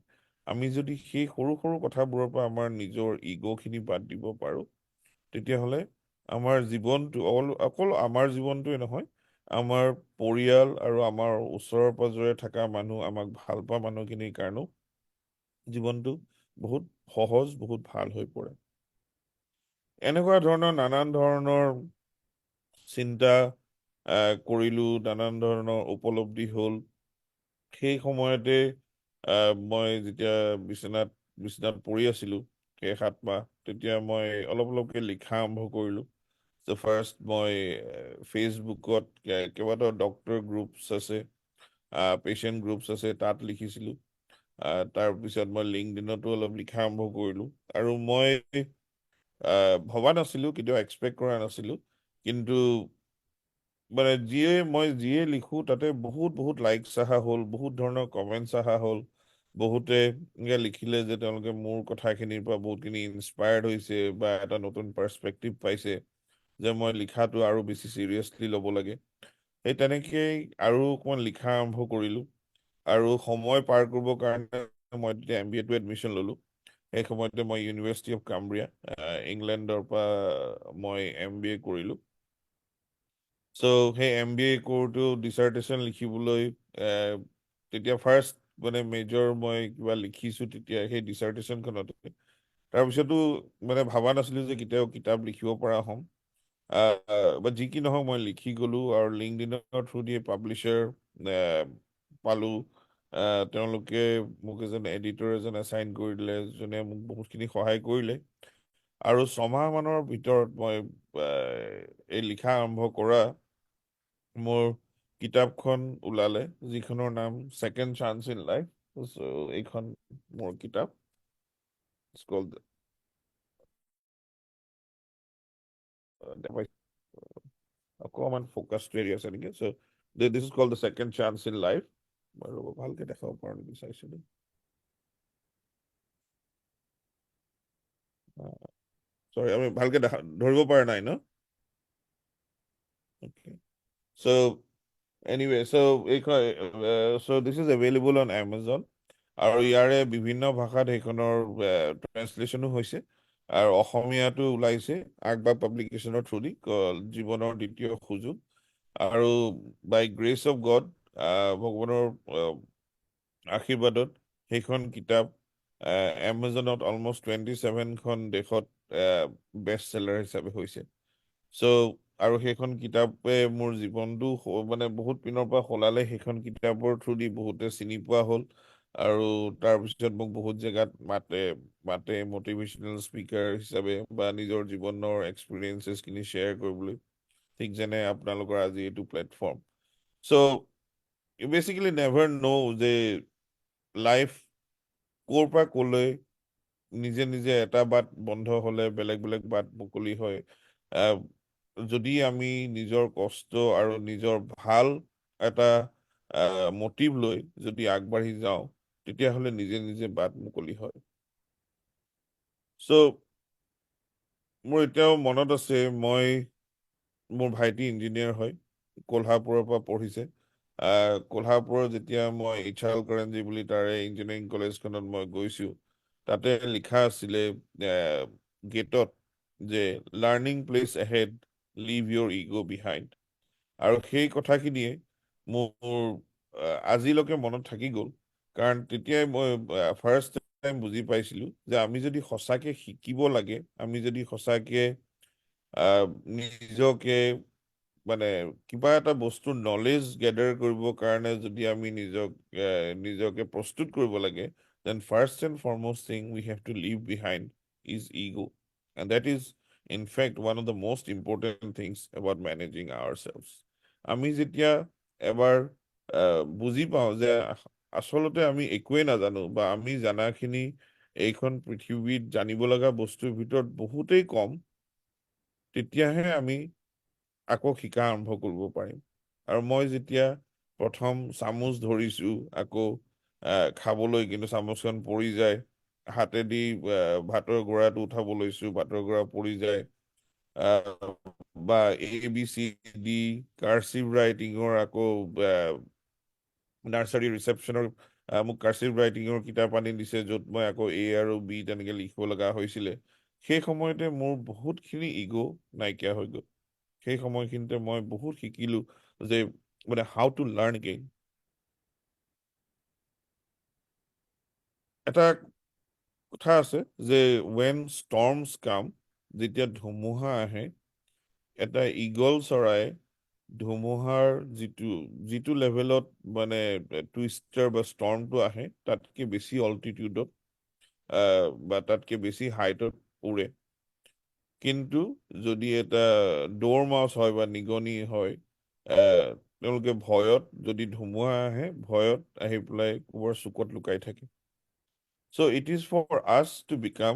[SPEAKER 3] আমি যদি সেই সৰু সৰু কথাবোৰৰ পৰা আমাৰ নিজৰ ইগ'খিনি বাদ দিব পাৰোঁ, তেতিয়াহ'লে আমাৰ জীৱনটো অকল আমাৰ জীৱনটোৱে নহয়, আমাৰ পৰিয়াল আৰু আমাৰ ওচৰৰ পাজৰে থকা মানুহ, আমাক ভাল পোৱা মানুহখিনিৰ কাৰণেও জীৱনটো বহুত সহজ, বহুত ভাল হৈ পৰে। এনেকুৱা ধৰণৰ নানান ধৰণৰ চিন্তা কৰিলোঁ, নানান ধৰণৰ উপলব্ধি হ'ল। সেই সময়তে মই যেতিয়া বিচনাত পৰি আছিলোঁ সেই 7 মাহ, তেতিয়া মই অলপ অলপকৈ লিখা আৰম্ভ কৰিলোঁ। চ' ফাৰ্ষ্ট মই ফেচবুকত কেইবাটাও ডক্টৰ গ্ৰুপছ আছে, পেচেণ্ট গ্ৰুপছ আছে, তাত লিখিছিলোঁ। তাৰপিছত মই লিংকডিনতো অলপ লিখা আৰম্ভ কৰিলোঁ। আৰু মই ভবা নাছিলোঁ, কেতিয়াও এক্সপেক্ট কৰা নাছিলোঁ, কিন্তু মানে মই যিয়ে লিখোঁ তাতে বহুত বহুত লাইকছ অহা হ'ল, বহুত ধৰণৰ কমেণ্টছ অহা হ'ল। বহুতে লিখিলে যে তেওঁলোকে মোৰ কথাখিনিৰ পৰা বহুতখিনি ইনস্পায়াৰ্ড হৈছে বা এটা নতুন পাৰ্চপেক্টিভ পাইছে, যে মই লিখাটো আৰু বেছি চিৰিয়াছলি ল'ব লাগে। সেই তেনেকেই আৰু অকণমান লিখা আৰম্ভ কৰিলোঁ। আৰু সময় পাৰ কৰিবৰ কাৰণে মই তেতিয়া MBA-টো এডমিশ্যন ল'লোঁ। সেই সময়তে মই ইউনিভাৰ্চিটি অফ কাম্ব্ৰিয়া, ইংলেণ্ডৰ পৰা মই MBA কৰিলোঁ। চ' সেই MBA কৰোঁতেও ডিচাৰ্টেশ্যন লিখিবলৈ তেতিয়া ফাৰ্ষ্ট মানে মেজৰ মই কিবা লিখিছোঁ তেতিয়া সেই ডিচাৰ্টেশ্যনখনতে। তাৰপিছতো মানে ভবা নাছিলোঁ যে কেতিয়াও কিতাপ লিখিব পৰা হ'ম। বা যি কি নহওক মই লিখি গ'লোঁ, আৰু লিংকডিনৰ থ্ৰু দিয়ে পাব্লিশ্বাৰ পালোঁ। তেওঁলোকে মোক এডিটৰ এজন এছাইন কৰি দিলে, যোনে মোক বহুতখিনি সহায় কৰিলে। আৰু 6 মাহমানৰ ভিতৰত মই এই লিখা আৰম্ভ কৰা মোৰ কিতাপখন ওলালে, যিখনৰ নাম second chance in life. So' এইখন মোৰ কিতাপ। অকণমান ফ'কাছটো এৰি আছে নেকি? So' this is called the second chance in life. বাৰু ভালকৈ দেখাব পাৰোঁ নেকি চাইছিলোঁ। চৰি, আমি ভালকৈ ধৰিব পৰা নাই ন? Okay. So anyway, so this is available on Amazon. আৰু ইয়াৰে বিভিন্ন ভাষাত সেইখনৰ ট্ৰেঞ্চলেশ্যনো হৈছে, আৰু অসমীয়াটো ওলাইছে আগবা পাব্লিকেশ্যনৰ থ্ৰুদি, জীৱনৰ দ্বিতীয় সুযোগ। আৰু বাই গ্ৰেচ অফ গড, ভগৱানৰ আশীৰ্বাদত সেইখন কিতাপ এমাজনত অলমষ্ট 27খন দেশত বেষ্ট চেলাৰ হিচাপে হৈছে। চ' আৰু সেইখন কিতাপে মোৰ জীৱনটো মানে বহুত পিনৰ পৰা সলালে। সেইখন কিতাপৰ থ্ৰুদি বহুতে চিনি পোৱা হ'ল, আৰু তাৰপিছত মোক বহুত জেগাত মাতে মটিভেশ্যনেল স্পীকাৰ হিচাপে বা নিজৰ জীৱনৰ এক্সপিৰিয়েঞ্চেছখিনি শ্বেয়াৰ কৰিবলৈ, ঠিক যেনে আপোনালোকৰ আজি এইটো প্লেটফৰ্ম। চ' ইউ বেচিকেলি নেভাৰ ন' যে লাইফ ক'ৰ পৰা ক'লৈ নিজে নিজে এটা বাট বন্ধ হ'লে বেলেগ বেলেগ বাট মুকলি হয়। যদি আমি নিজৰ কষ্ট আৰু নিজৰ ভাল এটা মটিভ লৈ যদি আগবাঢ়ি যাওঁ, তেতিয়াহ'লে নিজে নিজে বাট মুকলি হয়। চ' মোৰ এতিয়াও মনত আছে, মোৰ ভাইটি ইঞ্জিনিয়াৰ হয়, কোলহাপুৰৰ পৰা পঢ়িছে। কোলহাপুৰৰ যেতিয়া মই এইচ.আৰ. কাৰেঞ্জী বুলি তাৰে ইঞ্জিনিয়াৰিং কলেজখনত মই গৈছোঁ, তাতে লিখা আছিলে গেটত যে learning place ahead, leave your ego' behind. আৰু সেই কথাখিনিয়ে মোৰ আজিলৈকে মনত থাকি গ'ল, কাৰণ তেতিয়াই মই ফাৰ্ষ্ট টাইম বুজি পাইছিলোঁ যে আমি যদি সঁচাকৈ শিকিব লাগে, আমি যদি সঁচাকৈ নিজকে মানে কিবা এটা বস্তুৰ নলেজ গেডাৰ কৰিবৰ কাৰণে যদি আমি নিজকে প্ৰস্তুত কৰিব লাগে, then first and foremost thing we have to leave behind is ego'. And that is in fact one of the most important things about managing ourselves. আমি যেতিয়া এবাৰ বুজি পাওঁ যে আচলতে আমি একোৱেই নাজানো, বা আমি জানাখিনি এইখন পৃথিৱীত জানিব লগা বস্তুৰ ভিতৰত বহুতেই কম, তেতিয়াহে আমি আকৌ শিকা আৰম্ভ কৰিব পাৰিম। আৰু মই যেতিয়া প্ৰথম চামুচ ধৰিছো আকৌ খাবলৈ, কিন্তু চামুচখন পৰি যায়, হাতেদি ভাতৰ গৰাটো উঠাব লৈছো, ভাতৰ গৰা পৰি যায়, বা ABCD কাৰ্চিভ ৰাইটিঙৰ আকৌ নাৰ্চাৰী ৰিচেপশ্যনৰ মোক কাৰ্চিভ ৰাইটিঙৰ কিতাপ আনি দিছে, য'ত মই আকৌ A আৰু B তেনেকে লিখিব লগা হৈছিলে। সেই সময়তে মোৰ বহুতখিনি ইগ' নাইকিয়া হৈ গ'ল। সেই সময়খিনিতে মই বহুত শিকিলো যে মানে হাউ টু লাৰ্ণ এগেইন। এটা কথা আছে যে when storms come, যেতিয়া ধুমুহা আহে, এটা ঈগল চৰাই ধুমুহাৰ যিটো যিটো লেভেলত মানে টুইষ্টাৰ বা ষ্টৰ্মটো আহে, তাতকে বেছি অল্টিটিউডত বা তাতকে বেছি হাইটত উৰে। কিন্তু যদি এটা দৌৰ মাছ হয় বা নিগনি হয়, তেওঁলোকে ভয়ত, যদি ধুমুহা আহে, ভয়ত আহি পেলাই ক'ৰবাৰ চুকত লুকাই থাকে। So' it is for us to become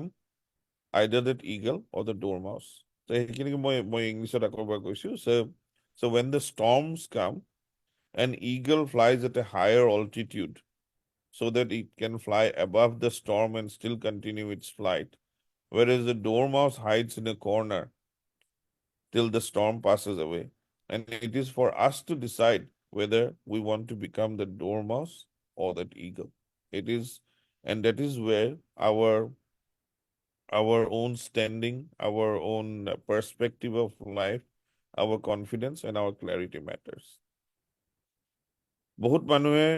[SPEAKER 3] either that eagle or the দৌৰ মাউচ। সেইখিনিকে মই ইংলিছত আকৌ এবাৰ কৈছো। So when the storms come, an eagle flies at a higher altitude so that it can fly above the storm and still continue its flight, whereas the dormouse hides in a corner till the storm passes away. And it is for us to decide whether we want to become the dormouse or that eagle. It is, and that is where our own standing, our own perspective of life, our confidence, and our clarity matters. বহুত মানুহে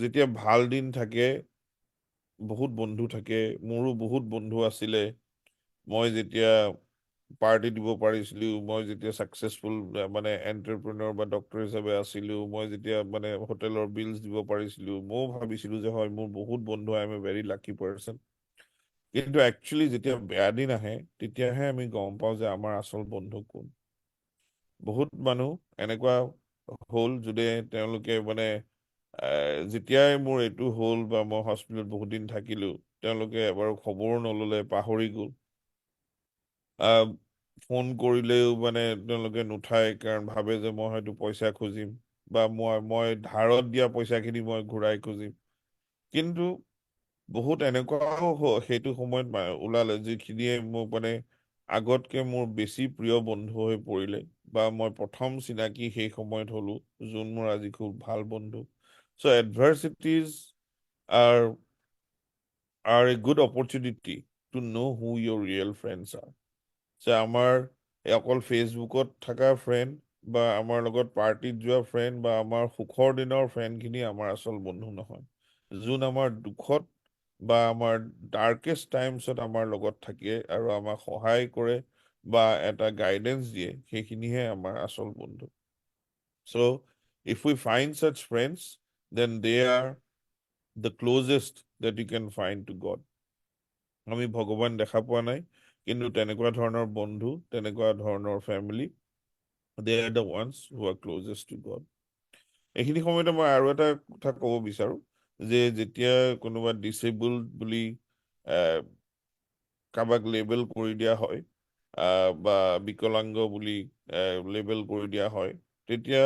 [SPEAKER 3] যেতিয়া ভাল দিন থাকে, বহুত বন্ধু থাকে, মোৰো বহুত বন্ধু আছিলে। মই যেতিয়া পাৰ্টি দিব পাৰিছিলো, মই যেতিয়া ছাকচেছফুল মানে এণ্টাৰপ্ৰেনৰ বা ডক্টৰ হিচাপে আছিলো, মই যেতিয়া মানে হোটেলৰ বিলছ দিব পাৰিছিলো, ময়ো ভাবিছিলো যে হয় মোৰ বহুত বন্ধু, I M A very lucky person. কিন্তু একচুৱেলি যেতিয়া বেয়া দিন আহে, তেতিয়াহে আমি গম পাওঁ যে আমাৰ আচল বন্ধু কোন। বহুত মানুহ এনেকুৱা হ'ল যোনে তেওঁলোকে মানে যেতিয়াই মোৰ এইটো হ'ল বা মই হস্পিটেলত বহুত দিন থাকিলো, তেওঁলোকে এবাৰ খবৰ নল'লে, পাহৰি গ'ল। ফোন কৰিলেও মানে তেওঁলোকে নুঠায়, কাৰণ ভাবে যে মই হয়তো পইচা খুজিম বা মই ধাৰত দিয়া পইচাখিনি মই ঘূৰাই খুজিম। কিন্তু বহুত এনেকুৱাও সেইটো সময়ত ওলালে যিখিনিয়ে মোক মানে আগতকে মোৰ বেছি প্ৰিয় বন্ধু হৈ পৰিলে, বা মই প্ৰথম চিনাকি সেই সময়ত হলো, যোন মোৰ আজি খুব ভাল বন্ধু। চ' এডভাৰ্চিটিজ are a good opportunity to know who your real friends are. যে আমাৰ অকল ফেচবুকত থকা ফ্ৰেণ্ড বা আমাৰ লগত পাৰ্টিত যোৱা ফ্ৰেণ্ড বা আমাৰ সুখৰ দিনৰ ফ্ৰেণ্ডখিনি আমাৰ আচল বন্ধু নহয়। যোন আমাৰ দুখত বা আমাৰ ডাৰ্কেষ্ট টাইমছত আমাৰ লগত থাকে আৰু আমাক সহায় কৰে বা এটা গাইডেন্স দিয়ে, সেইখিনিহে আমাৰ আচল বন্ধু। চ' if we find such friends, then they are the closest that you can find to God. আমি ভগৱান দেখা পোৱা নাই, কিন্তু তেনেকুৱা ধৰণৰ বন্ধু, তেনেকুৱা ধৰণৰ family, they are the ones who are closest to God. এইখিনি সময়তে মই আৰু এটা কথা ক'ব বিচাৰো যে যেতিয়া কোনোবা ডিচেবল বুলি কাৰোবাক লেবেল কৰি দিয়া হয় বা বিকলাংগ বুলি লেবেল কৰি দিয়া হয়, তেতিয়া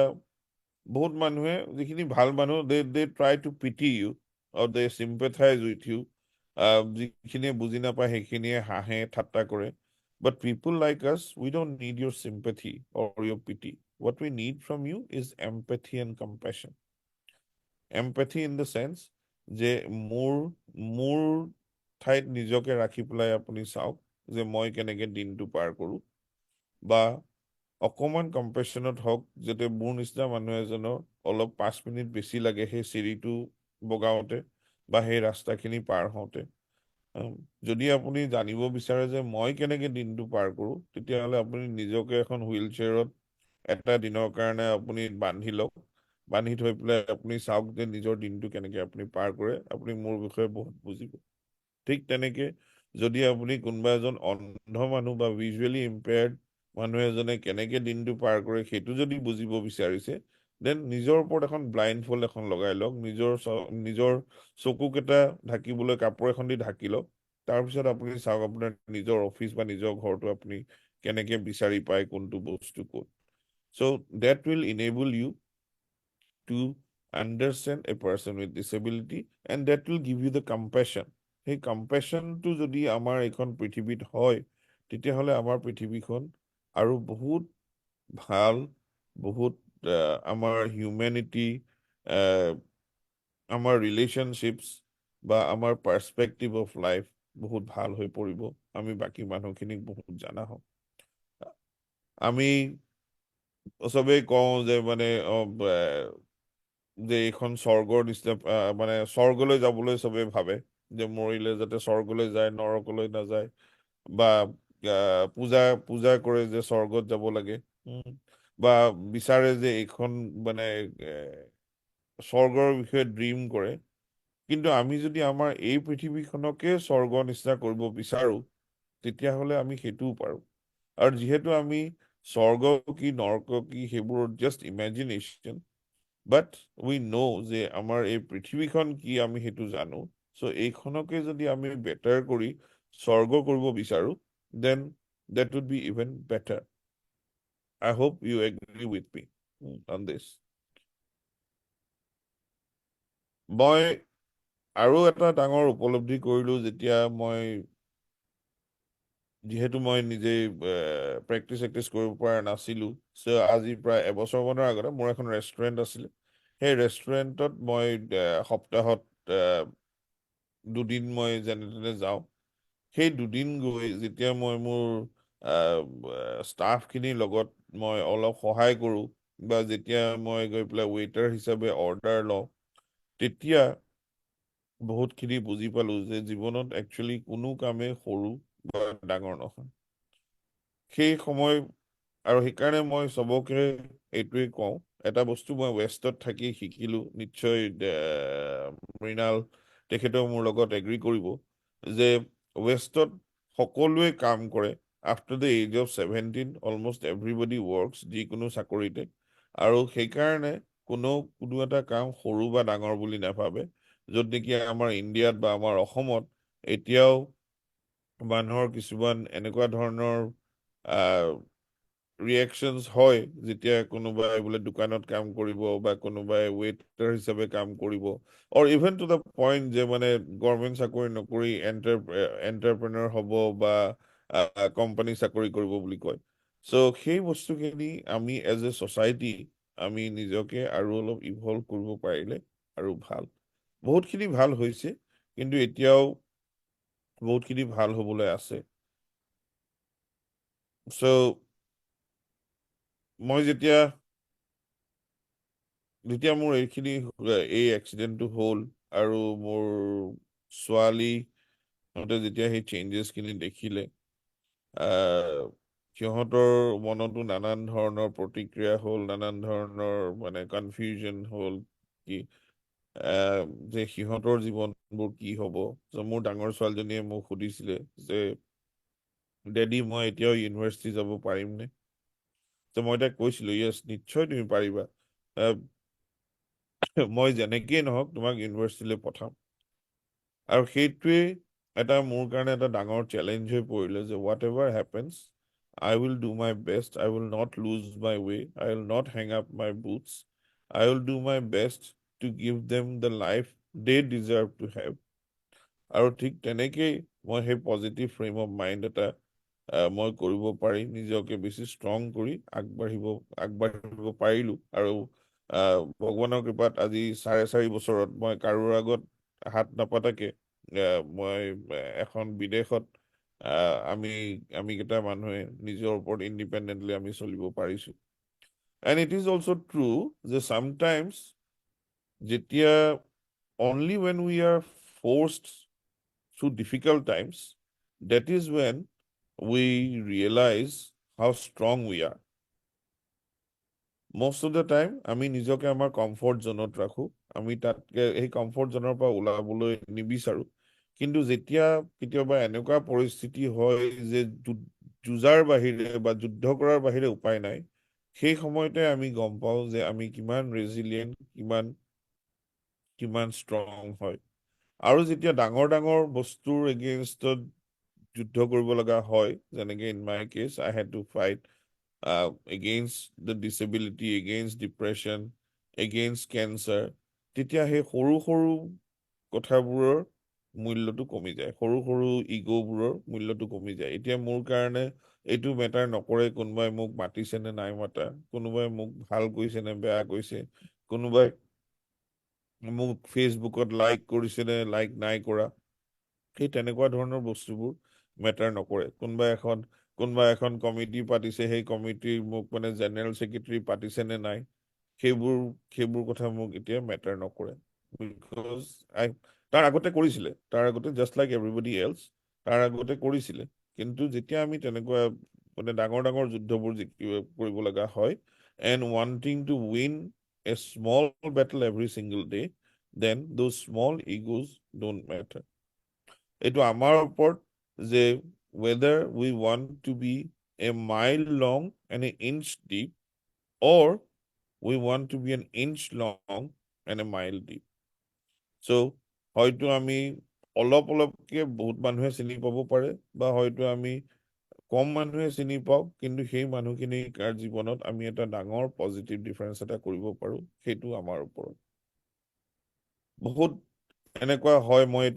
[SPEAKER 3] বহুত মানুহে, যিখিনি ভাল মানুহ, they try to pity you or they sympathize with you. যিখিনিয়ে বুজি নাপায় সেইখিনিয়ে হাঁহে, ঠাট্টা কৰে। But people like us, we don't need your sympathy or your pity. What we need from you is empathy and compassion. Empathy in the sense যে মোৰ ঠাইত নিজকে ৰাখি পেলাই আপুনি চাওক যে মই কেনেকে দিনটো পাৰ কৰোঁ, বা অকণমান কম্পেশ্যনত হওক, যাতে মোৰ নিচিনা মানুহ এজনৰ অলপ 5 মিনিট বেছি লাগে সেই চিৰিটো বগাওঁতে বা সেই ৰাস্তাখিনি পাৰ হওঁতে। যদি আপুনি জানিব বিচাৰে যে মই কেনেকে দিনটো পাৰ কৰোঁ, তেতিয়াহ'লে আপুনি নিজকে এখন হুইল চেয়াৰত এটা দিনৰ কাৰণে আপুনি বান্ধি লওক, বান্ধি থৈ পেলাই আপুনি চাওক যে নিজৰ দিনটো কেনেকে আপুনি পাৰ কৰে, আপুনি মোৰ বিষয়ে বহুত বুজিব। ঠিক তেনেকে যদি আপুনি কোনোবা এজন অন্ধ মানুহ বা ভিজুৱেলি ইম্পেয়াৰ্ড মানুহ এজনে কেনেকে দিনটো পাৰ কৰে সেইটো যদি বুজিব বিচাৰিছে, দেন নিজৰ ওপৰত এখন ব্লাইণ্ড ফল্ড এখন লগাই লওক, নিজৰ চকুকেইটা ঢাকিবলৈ কাপোৰ এখন দি ঢাকি লওক। তাৰপিছত আপুনি চাওক আপোনাৰ নিজৰ অফিচ বা নিজৰ ঘৰটো আপুনি কেনেকে বিচাৰি পায় কোনটো বস্তু ক'ত। So that will enable you to understand a person with disability, and that will give you the compassion. সেই কম্পেশ্যনটো যদি আমাৰ এইখন পৃথিৱীত হয়, তেতিয়াহ'লে আমাৰ পৃথিৱীখন আৰু বহুত ভাল, বহুত আমাৰ হিউমেনিটি, আমাৰ ৰিলেশ্যনশ্বিপছ বা আমাৰ পাৰ্সপেক্টিভ অফ লাইফ বহুত ভাল হৈ পৰিব, আমি বাকী মানুহখিনিক বহুত জনা হম। আমি চবেই কওঁ যে মানে যে এইখন স্বৰ্গৰ নিচিনা, মানে স্বৰ্গলৈ যাবলৈ চবেই ভাবে যে মৰিলে যাতে স্বৰ্গলৈ যায়, নৰকলৈ নাযায়, বা পূজা পূজা কৰে যে স্বৰ্গত যাব লাগে, বা বিচাৰে যে এইখন মানে স্বৰ্গৰ বিষয়ে ড্ৰিম কৰে। কিন্তু আমি যদি আমাৰ এই পৃথিৱীখনকে স্বৰ্গ নিচিনা কৰিব বিচাৰো, তেতিয়াহ'লে আমি সেইটোও পাৰো। আৰু যিহেতু আমি স্বৰ্গ কি নৰক কি সেইবোৰ just imagination, but we know যে আমাৰ এই পৃথিৱীখন কি আমি সেইটো জানো। চ' এইখনকে যদি আমি বেটাৰ কৰি স্বৰ্গ কৰিব বিচাৰো, then that would be even better. I hope you agree with me on this. মই আৰু এটা ডাঙৰ উপলব্ধি কৰিলো যেতিয়া যিহেতু মই নিজেই প্ৰেক্টিচ কৰিব পৰা নাছিলো। চ' আজি প্ৰায় এবছৰমানৰ আগতে মোৰ এখন ৰেষ্টুৰেণ্ট আছিলে। সেই ৰেষ্টুৰেণ্টত মই সপ্তাহত 2 দিন মই যেনে তেনে যাওঁ। সেই 2 দিন গৈ যেতিয়া মই মোৰ ষ্টাফখিনিৰ লগত মই অলপ সহায় কৰোঁ, বা যেতিয়া মই গৈ পেলাই ৱেইটাৰ হিচাপে অৰ্ডাৰ লওঁ, তেতিয়া বহুতখিনি বুজি পালো যে জীৱনত একচুৱেলি কোনো কামেই সৰু বা ডাঙৰ নহয়। সেই সময় আৰু সেইকাৰণে মই চবকে এইটোৱে কওঁ, এটা বস্তু মই ৱেষ্টত থাকি শিকিলো, নিশ্চয় মৃণাল তেখেতেও মোৰ লগত এগ্ৰী কৰিব, যে ৱেষ্টত সকলোৱে কাম কৰে। After the age of 17 almost everybody works, যিকোনো চাকৰিতে। আৰু সেইকাৰণে কোনো এটা কাম সৰু বা ডাঙৰ বুলি নাভাবে। য'ত নেকি আমাৰ ইণ্ডিয়াত বা আমাৰ অসমত এতিয়াও মানুহৰ কিছুমান এনেকুৱা ধৰণৰ ৰিয়েকশ্যনছ হয়, যেতিয়া কোনোবাই বোলে দোকানত কাম কৰিব বা কোনোবাই ৱেইটাৰ হিচাপে কাম কৰিব, অৰ ইভেন টু দ্য পইণ্ট যে মানে গভৰ্ণমেণ্ট চাকৰি নকৰি এণ্টাৰপ্ৰেনাৰ হ'ব বা কোম্পানী চাকৰি কৰিব বুলি কয়। চ' সেই বস্তুখিনি আমি এজ এ ছ'চাইটি আমি নিজকে আৰু অলপ ইভলভ কৰিব পাৰিলে আৰু ভাল। বহুতখিনি ভাল হৈছে, কিন্তু এতিয়াও বহুতখিনি ভাল হ'বলৈ আছে। চ' মই যেতিয়া মোৰ এই এক্সিডেণ্টটো হ'ল, আৰু মোৰ ছোৱালীহঁতে যেতিয়া সেই চেঞ্জেছখিনি দেখিলে, সিহঁতৰ মনতো নানান ধৰণৰ প্ৰতিক্ৰিয়া হ'ল, নানান ধৰণৰ মানে কনফিউজন হ'ল, কি যে সিহঁতৰ জীৱনবোৰ কি হ'ব। মোৰ ডাঙৰ ছোৱালীজনীয়ে মোক সুধিছিলে যে ডেডি, মই এতিয়াও ইউনিভাৰ্চিটি যাব পাৰিমনে? মই তাইক কৈছিলো, য়েছ, নিশ্চয় তুমি পাৰিবা। মই যেনেকেই নহওক তোমাক ইউনিভাৰ্চিটিলৈ পঠাম। আৰু সেইটোৱে মোৰ কাৰণে এটা ডাঙৰ চেলেঞ্জ হৈ পৰিলে, যে what ever happens, I will do my best. I will not lose my way. I will not hang up my boots. I will do my best to give them the life they deserve to have. আৰু ঠিক তেনেকেই মই সেই positive frame of mind এটা মই কৰিব পাৰি নিজকে বেছি ষ্ট্ৰং কৰি আগবাঢ়িব পাৰিলোঁ। আৰু ভগৱানৰ কৃপাত আজি 4.5 বছৰত মই কাৰোৰ আগত হাত নাপাতাকে মই এখন বিদেশত আমি কেইটা মানুহে নিজৰ ওপৰত ইণ্ডিপেণ্ডেণ্টলি আমি চলিব পাৰিছোঁ। And it is also' true যে চামটাইমছ যেতিয়া only when we are forced through difficult times, that is when we realize how strong we are. Most of the time আমি নিজকে আমাৰ কমফৰ্ট জোনত ৰাখোঁ, আমি তাতকে সেই কমফৰ্ট জোনৰ পৰা ওলাবলৈ নিবিচাৰোঁ। কিন্তু যেতিয়া কেতিয়াবা এনেকুৱা পৰিস্থিতি হয় যে যুঁজাৰ বাহিৰে বা যুদ্ধ কৰাৰ বাহিৰে উপায় নাই, সেই সময়তে আমি গম পাওঁ যে আমি কিমান ৰেজিলিয়েণ্ট, কিমান ষ্ট্ৰং হয়। আৰু যেতিয়া ডাঙৰ ডাঙৰ বস্তুৰ এগেইনষ্টত যুদ্ধ কৰিব লগা হয়, যেনেকে in my case I had to fight against the disability, against depression, against cancer, তেতিয়া সেই সৰু সৰু কথাবোৰৰ মূল্যটো কমি যায়, সৰু সৰু ইগ'বোৰৰ মূল্যটো কমি যায়। এতিয়া মোৰ কাৰণে এইটো মেটাৰ নকৰে কোনোবাই মোক মাতিছে নে নাই মাতা, কোনোবাই মোক ভাল কৈছে নে বেয়া কৈছে, কোনোবাই মোক ফেচবুকত লাইক কৰিছে নে লাইক নাই কৰা, সেই তেনেকুৱা ধৰণৰ বস্তুবোৰ মেটাৰ নকৰে। কোনোবা এখন কমিটি পাতিছে, সেই কমিটিৰ মোক মানে জেনেৰেল ছেক্ৰেটাৰী পাতিছে নে নাই, সেইবোৰ সেইবোৰ কথা মোক এতিয়া মেটাৰ নকৰে। বিকজ আই তাৰ আগতে কৰিছিলে, তাৰ আগতে জাষ্ট লাইক এভৰিবডি এলছ, তাৰ আগতে কৰিছিলে। কিন্তু যেতিয়া আমি তেনেকুৱা মানে ডাঙৰ ডাঙৰ যুদ্ধবোৰ কৰিব লগা হয়, and wanting to win a small battle every single day, then those small egos don't matter. এইটো আমাৰ ওপৰত যে whether we want to be a mile long and an inch deep, or we want to be an inch long and a mile deep. So হয়তো আমি অলপ অলপকে বহুত মানুহে চিনি পাব পাৰে, বা হয়তো আমি কম মানুহে চিনি পাওঁ, কিন্তু সেই মানুহখিনিৰ জীৱনত আমি এটা ডাঙৰ পজিটিভ ডিফাৰেঞ্চ এটা কৰিব পাৰোঁ, সেইটো আমাৰ ওপৰত। বহুত এনেকুৱা হয়, মই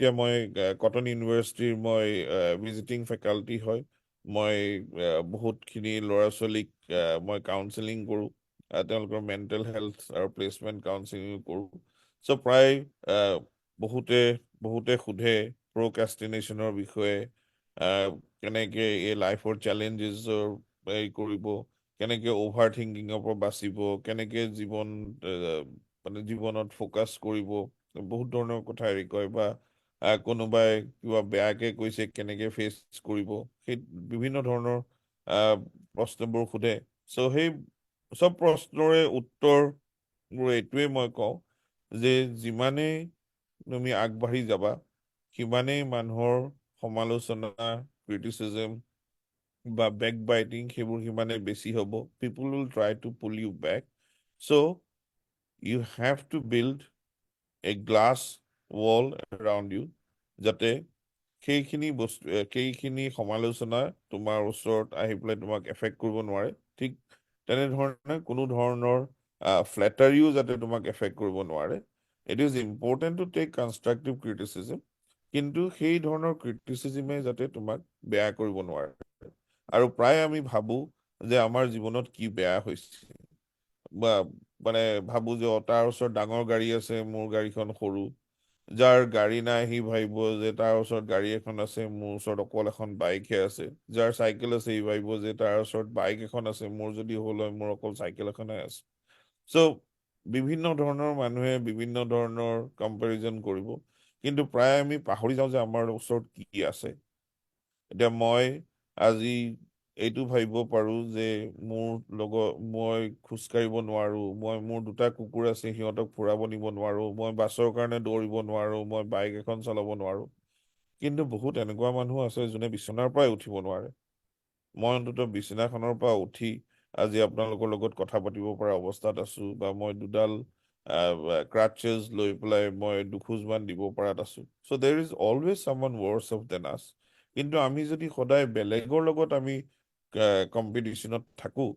[SPEAKER 3] কটন ইউনিভাৰ্চিটিৰ মই ভিজিটিং ফেকাল্টি হয়। মই বহুতখিনি ল'ৰা ছোৱালীক মই কাউন্সেলিং কৰোঁ, তেওঁলোকৰ মেণ্টেল হেল্থ আৰু প্লেচমেণ্ট কাউন্সেলিং কৰোঁ। চ' প্ৰায় আহ, বহুতে বহুতে সোধে প্ৰ'ক্ৰাষ্টিনেশ্যনৰ বিষয়ে, কেনেকে এই লাইফৰ চেলেঞ্জেছৰ কৰিব, কেনেকে অভাৰ থিংকিঙৰ পৰা বাচিব, কেনেকে মানে জীৱনত ফ'কাছ কৰিব, বহুত ধৰণৰ কথা হেৰি কয়, বা কোনোবাই কিবা বেয়াকে কৈছে কেনেকে ফেচ কৰিব, সেই বিভিন্ন ধৰণৰ আহ, প্ৰশ্নবোৰ সোধে। চ' সেই চব প্ৰশ্নৰে উত্তৰবোৰ এইটোৱে মই কওঁ যে যিমানেই তুমি আগবাঢ়ি যাবা, সিমানেই মানুহৰ সমালোচনা, ক্ৰিটিচিজম বা বেক বাইটিং, সেইবোৰ সিমানেই বেছি হ'ব। People will try to pull you back. So' you have to build a glass wall around you, যাতে সেইখিনি সমালোচনা তোমাৰ ওচৰত আহি পেলাই তোমাক এফেক্ট কৰিব নোৱাৰে। ঠিক তেনেধৰণে কোনো ধৰণৰ ফ্লেটাৰিও যাতে তোমাক এফেক্ট কৰিব নোৱাৰে। It is important to take constructive criticism, কিন্তু সেই ধৰণৰ ক্ৰিটিচিজমে যাতে তোমাক বেয়া কৰিব নোৱাৰে। আৰু প্ৰায় আমি ভাবোঁ যে আমাৰ জীৱনত কি বেয়া হৈছে, বা মানে ভাবোঁ যে তাৰ ওচৰত ডাঙৰ গাড়ী আছে, মোৰ গাড়ীখন সৰু। যাৰ গাড়ী নাই সি ভাবিব যে তাৰ ওচৰত গাড়ী এখন আছে, মোৰ ওচৰত অকল এখন বাইকহে আছে। যাৰ চাইকেল আছে সি ভাবিব যে তাৰ ওচৰত বাইক এখন আছে, মোৰ যদি হ'ল হয় মোৰ অকল চাইকেল এখনহে আছে। চ' বিভিন্ন ধৰণৰ মানুহে বিভিন্ন ধৰণৰ কম্পেৰিজন কৰিব, কিন্তু প্ৰায় আমি পাহৰি যাওঁ যে আমাৰ ওচৰত কি আছে। এতিয়া মই আজি এইটো ভাবিব পাৰোঁ যে মই খোজকাঢ়িব নোৱাৰোঁ, মোৰ দুটা কুকুৰ আছে, সিহঁতক ফুৰাব নিব নোৱাৰোঁ, মই বাছৰ কাৰণে দৌৰিব নোৱাৰোঁ, মই বাইক এখন চলাব নোৱাৰোঁ। কিন্তু বহুত এনেকুৱা মানুহ আছে যোনে বিচনাৰ পৰাই উঠিব নোৱাৰে। মই অন্ততঃ বিচনাখনৰ পৰা উঠি আজি আপোনালোকৰ লগত কথা পাতিব পৰা অৱস্থাত আছো, বা মই দুডাল ক্ৰাটচেছ লৈ পেলাই মই দুখোজমান দিব পৰাত আছো। So' there is always someone worse off than us. কিন্তু আমি যদি সদায় বেলেগৰ লগত আমি কম্পিটিশ্যনত থাকোঁ,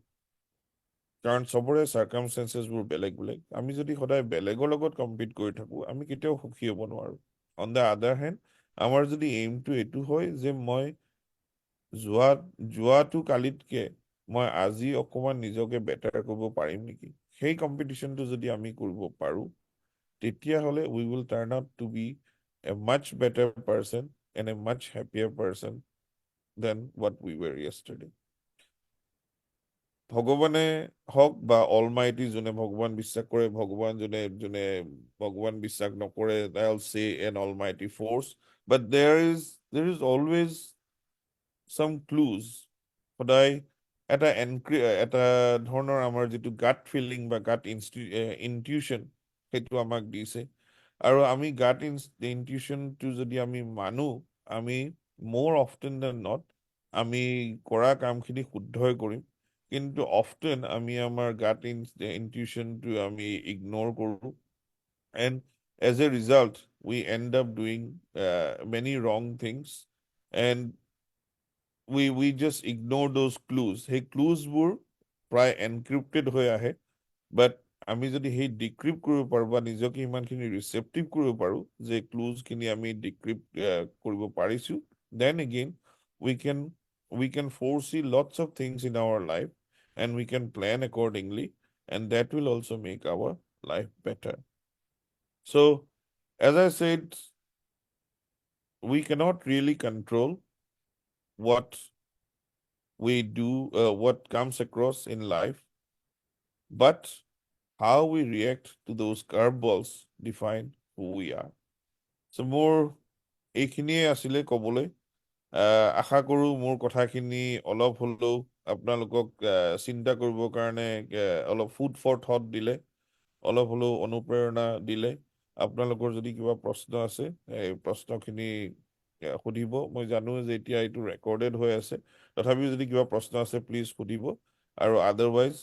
[SPEAKER 3] কাৰণ চবৰে চাৰ্কামষ্টেঞ্চেছবোৰ বেলেগ বেলেগ, আমি যদি সদায় বেলেগৰ লগত কম্পিট কৰি থাকোঁ, আমি কেতিয়াও সুখী হ'ব নোৱাৰোঁ। অন দ্য আদাৰ হেণ্ড, আমাৰ যদি এইমটো এইটো হয় যে মই যোৱাটো কালিতকে মই আজি অকণমান নিজকে বেটাৰ কৰিব পাৰিম নেকি, সেই কম্পিটিশ্যনটো যদি আমি কৰিব পাৰোঁ, তেতিয়াহ'লে we will turn out to be a much better person and a much happier person than what we were yesterday. ভগৱানে হওক বা অলমাইটি, যোনে ভগৱান বিশ্বাস কৰে, যোনে ভগৱান বিশ্বাস নকৰে, I'll say an almighty force, but there is always some clues। সদায় এটা ধৰণৰ আমাৰ যিটো গাট ফিলিং বা গাট ইনটিউশ্যন, সেইটো আমাক দিছে। আৰু আমি গাট ইনটিউশ্যনটো যদি আমি মানো, আমি মোৰ অফটেন দেন নট আমি কৰা কামখিনি শুদ্ধই কৰিম। কিন্তু অফটেন আমি আমাৰ গাট ইনটিউশ্যনটো আমি ইগন'ৰ কৰোঁ, and as a result we end up doing many wrong things, and we just ignore those clues. সেই ক্লুজবোৰ প্ৰায় এনক্ৰিপ্টেড হৈ আহে, বাট আমি যদি সেই ডিক্ৰিপ্ট কৰিব পাৰোঁ বা নিজকে ইমানখিনি ৰিচেপ্টিভ কৰিব পাৰোঁ যে ক্লুজখিনি আমি ডিক্ৰিপ্ট কৰিব পাৰিছোঁ, then again we can we can foresee lots of things in our life and we can plan accordingly, and that will also make our life better. So as I said, we cannot really control what we do, what comes across in life, but how we react to those curveballs define who we are. So মোৰ এইখিনিয়ে আছিলে ক'বলৈ। আশা কৰোঁ মোৰ কথাখিনি অলপ হ'লেও আপোনালোকক চিন্তা কৰিবৰ কাৰণে অলপ ফুড ফৰ থট দিলে, অলপ হ'লেও অনুপ্ৰেৰণা দিলে। আপোনালোকৰ যদি কিবা প্ৰশ্ন আছে, এই প্ৰশ্নখিনি সুধিব। মই জানো যে এতিয়া এইটো ৰেকৰ্ডেড হৈ আছে, তথাপিও যদি কিবা প্ৰশ্ন আছে প্লিজ সুধিব। আৰু আদাৰৱাইজ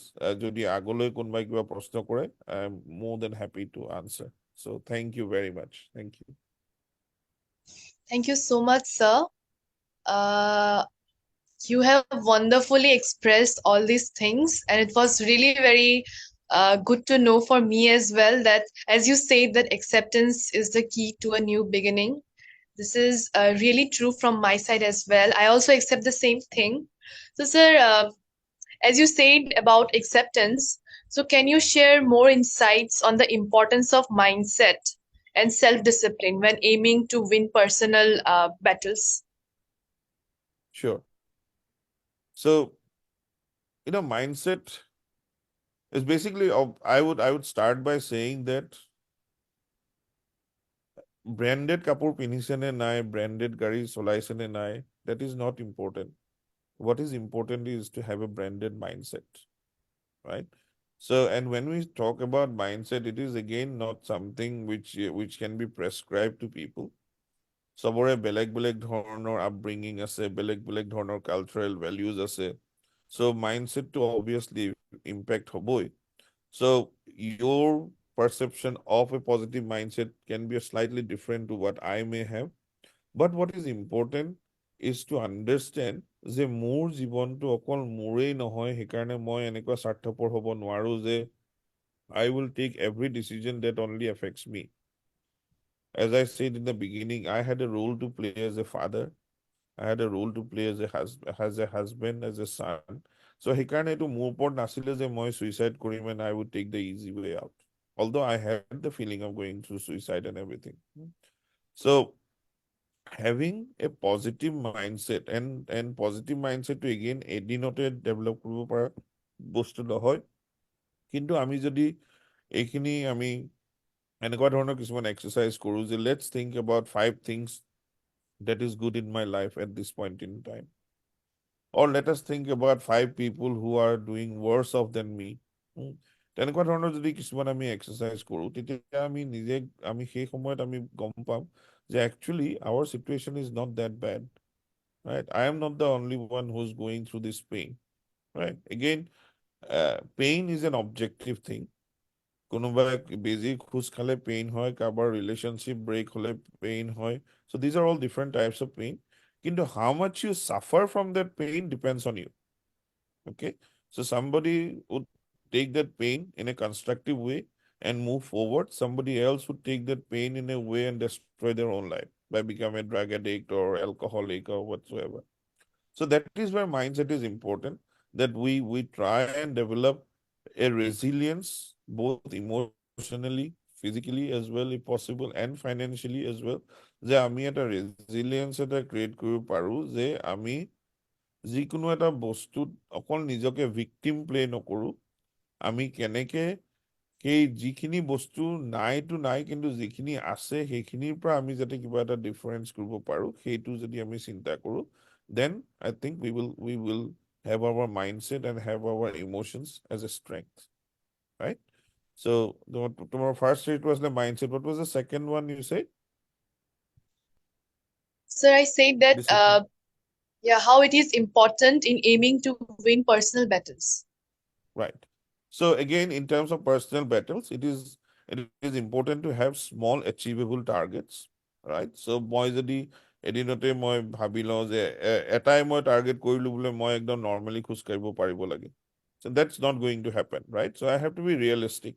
[SPEAKER 3] যদি আগলৈ কোনোবাই কিবা প্ৰশ্ন কৰে, I am more than happy to answer. So' thank you very much. Thank you.
[SPEAKER 2] Thank you so much, sir. Uh, you have wonderfully expressed all these things, and it was really very good to know for me as well that, as you said, that acceptance is the key to a new beginning. This is really true from my side as well. I also accept the same thing. So, sir, as you said about acceptance, so can you share more insights on the importance of mindset and self discipline when aiming to win personal battles?
[SPEAKER 3] Sure. So, mindset is basically, I would start by saying that branded কাপোৰ পিন্ধিছে নে নাই, branded গাড়ী চলাইছে নে নাই, that is not important. What is important is to have a branded mindset, right? So, and when we talk about mindset, it is again not something which can be prescribed to people. চবৰে বেলেগ বেলেগ ধৰণৰ আপব্ৰিঙিং আছে, বেলেগ বেলেগ ধৰণৰ cultural values আছে। চ' মাইণ্ডছেটটো obviously impact হ'বই। So your perception of a positive mindset can be slightly different to what I may have. But what is important is to understand যে মোৰ জীৱনটো অকল মোৰেই নহয়, সেইকাৰণে মই এনেকুৱা স্বাৰ্থপৰ হ'ব নোৱাৰো যে I will take every decision that only affects me. As I said in the beginning, I had a role to play as a father. I had a role to play as a husband, as a son. So সেইকাৰণে এইটো মোৰ ওপৰত নাছিলে যে মই suicide কৰিম and I would take the easy way out. Although I had the feeling of going through suicide and everything. So having a positive mindset and positive mindset to again এদিনতে develop কৰিব পৰা বস্তু নহয়। কিন্তু আমি যদি এইখিনি আমি এনেকুৱা ধৰণৰ কিছুমান এক্সাৰচাইজ কৰোঁ যে let's think about 5 things that is good in my life at this point in time. Or let us think about 5 people who are doing worse off than me. তেনেকুৱা ধৰণৰ যদি কিছুমান আমি এক্সাৰচাইজ কৰোঁ, তেতিয়া আমি সেই সময়ত আমি গম পাম যে actually our situation is not that bad, right? I am not the only one who's going through this pain, right? Again, pain is an objective thing. কোনোবাই বেজি খোজ খালে পেইন হয়, কাৰোবাৰ ৰিলেশ্যনশ্বিপ ব্ৰেক হ'লে পেইন হয়। So these are all different types of pain. কিন্তু how much you suffer from that pain depends on you. Okay? So somebody would take that pain in a constructive way and move forward. Somebody else would take that pain in a way and destroy their own life by becoming a drug addict or alcoholic or whatsoever. So that is where mindset is important, that we try and develop a resilience, both emotionally, physically as well, if possible, and financially as well, যে আমি এটা ৰেজিলিয়েঞ্চ এটা create কৰিব পাৰোঁ যে আমি যিকোনো এটা বস্তুত অকল নিজকে ভিক্টিম প্লে নকৰোঁ, আমি কেনেকে সেই যিখিনি বস্তু নাইতো নাই, কিন্তু যিখিনি আছে সেইখিনিৰ পৰা আমি যাতে কিবা এটা ডিফাৰেঞ্চ কৰিব পাৰোঁ, সেইটো যদি আমি চিন্তা কৰোঁ, then I think we will have our mindset and have our emotions as a strength, right? So tomorrow first it was the mindset. What was the second one you said?
[SPEAKER 2] Sir, I said that
[SPEAKER 3] Discipline.
[SPEAKER 2] yeah, how it is important in aiming to win personal battles.
[SPEAKER 3] Right. So again, in terms of personal battles, it is important to have small achievable targets, right? So মই যদি এদিনতে মই ভাবি লওঁ যে এটাই মই target কৰিলোঁ বোলে মই একদম নৰ্মেলি খোজ কাঢ়িব পাৰিব লাগে। So that's not going to happen, right? So I have to be realistic.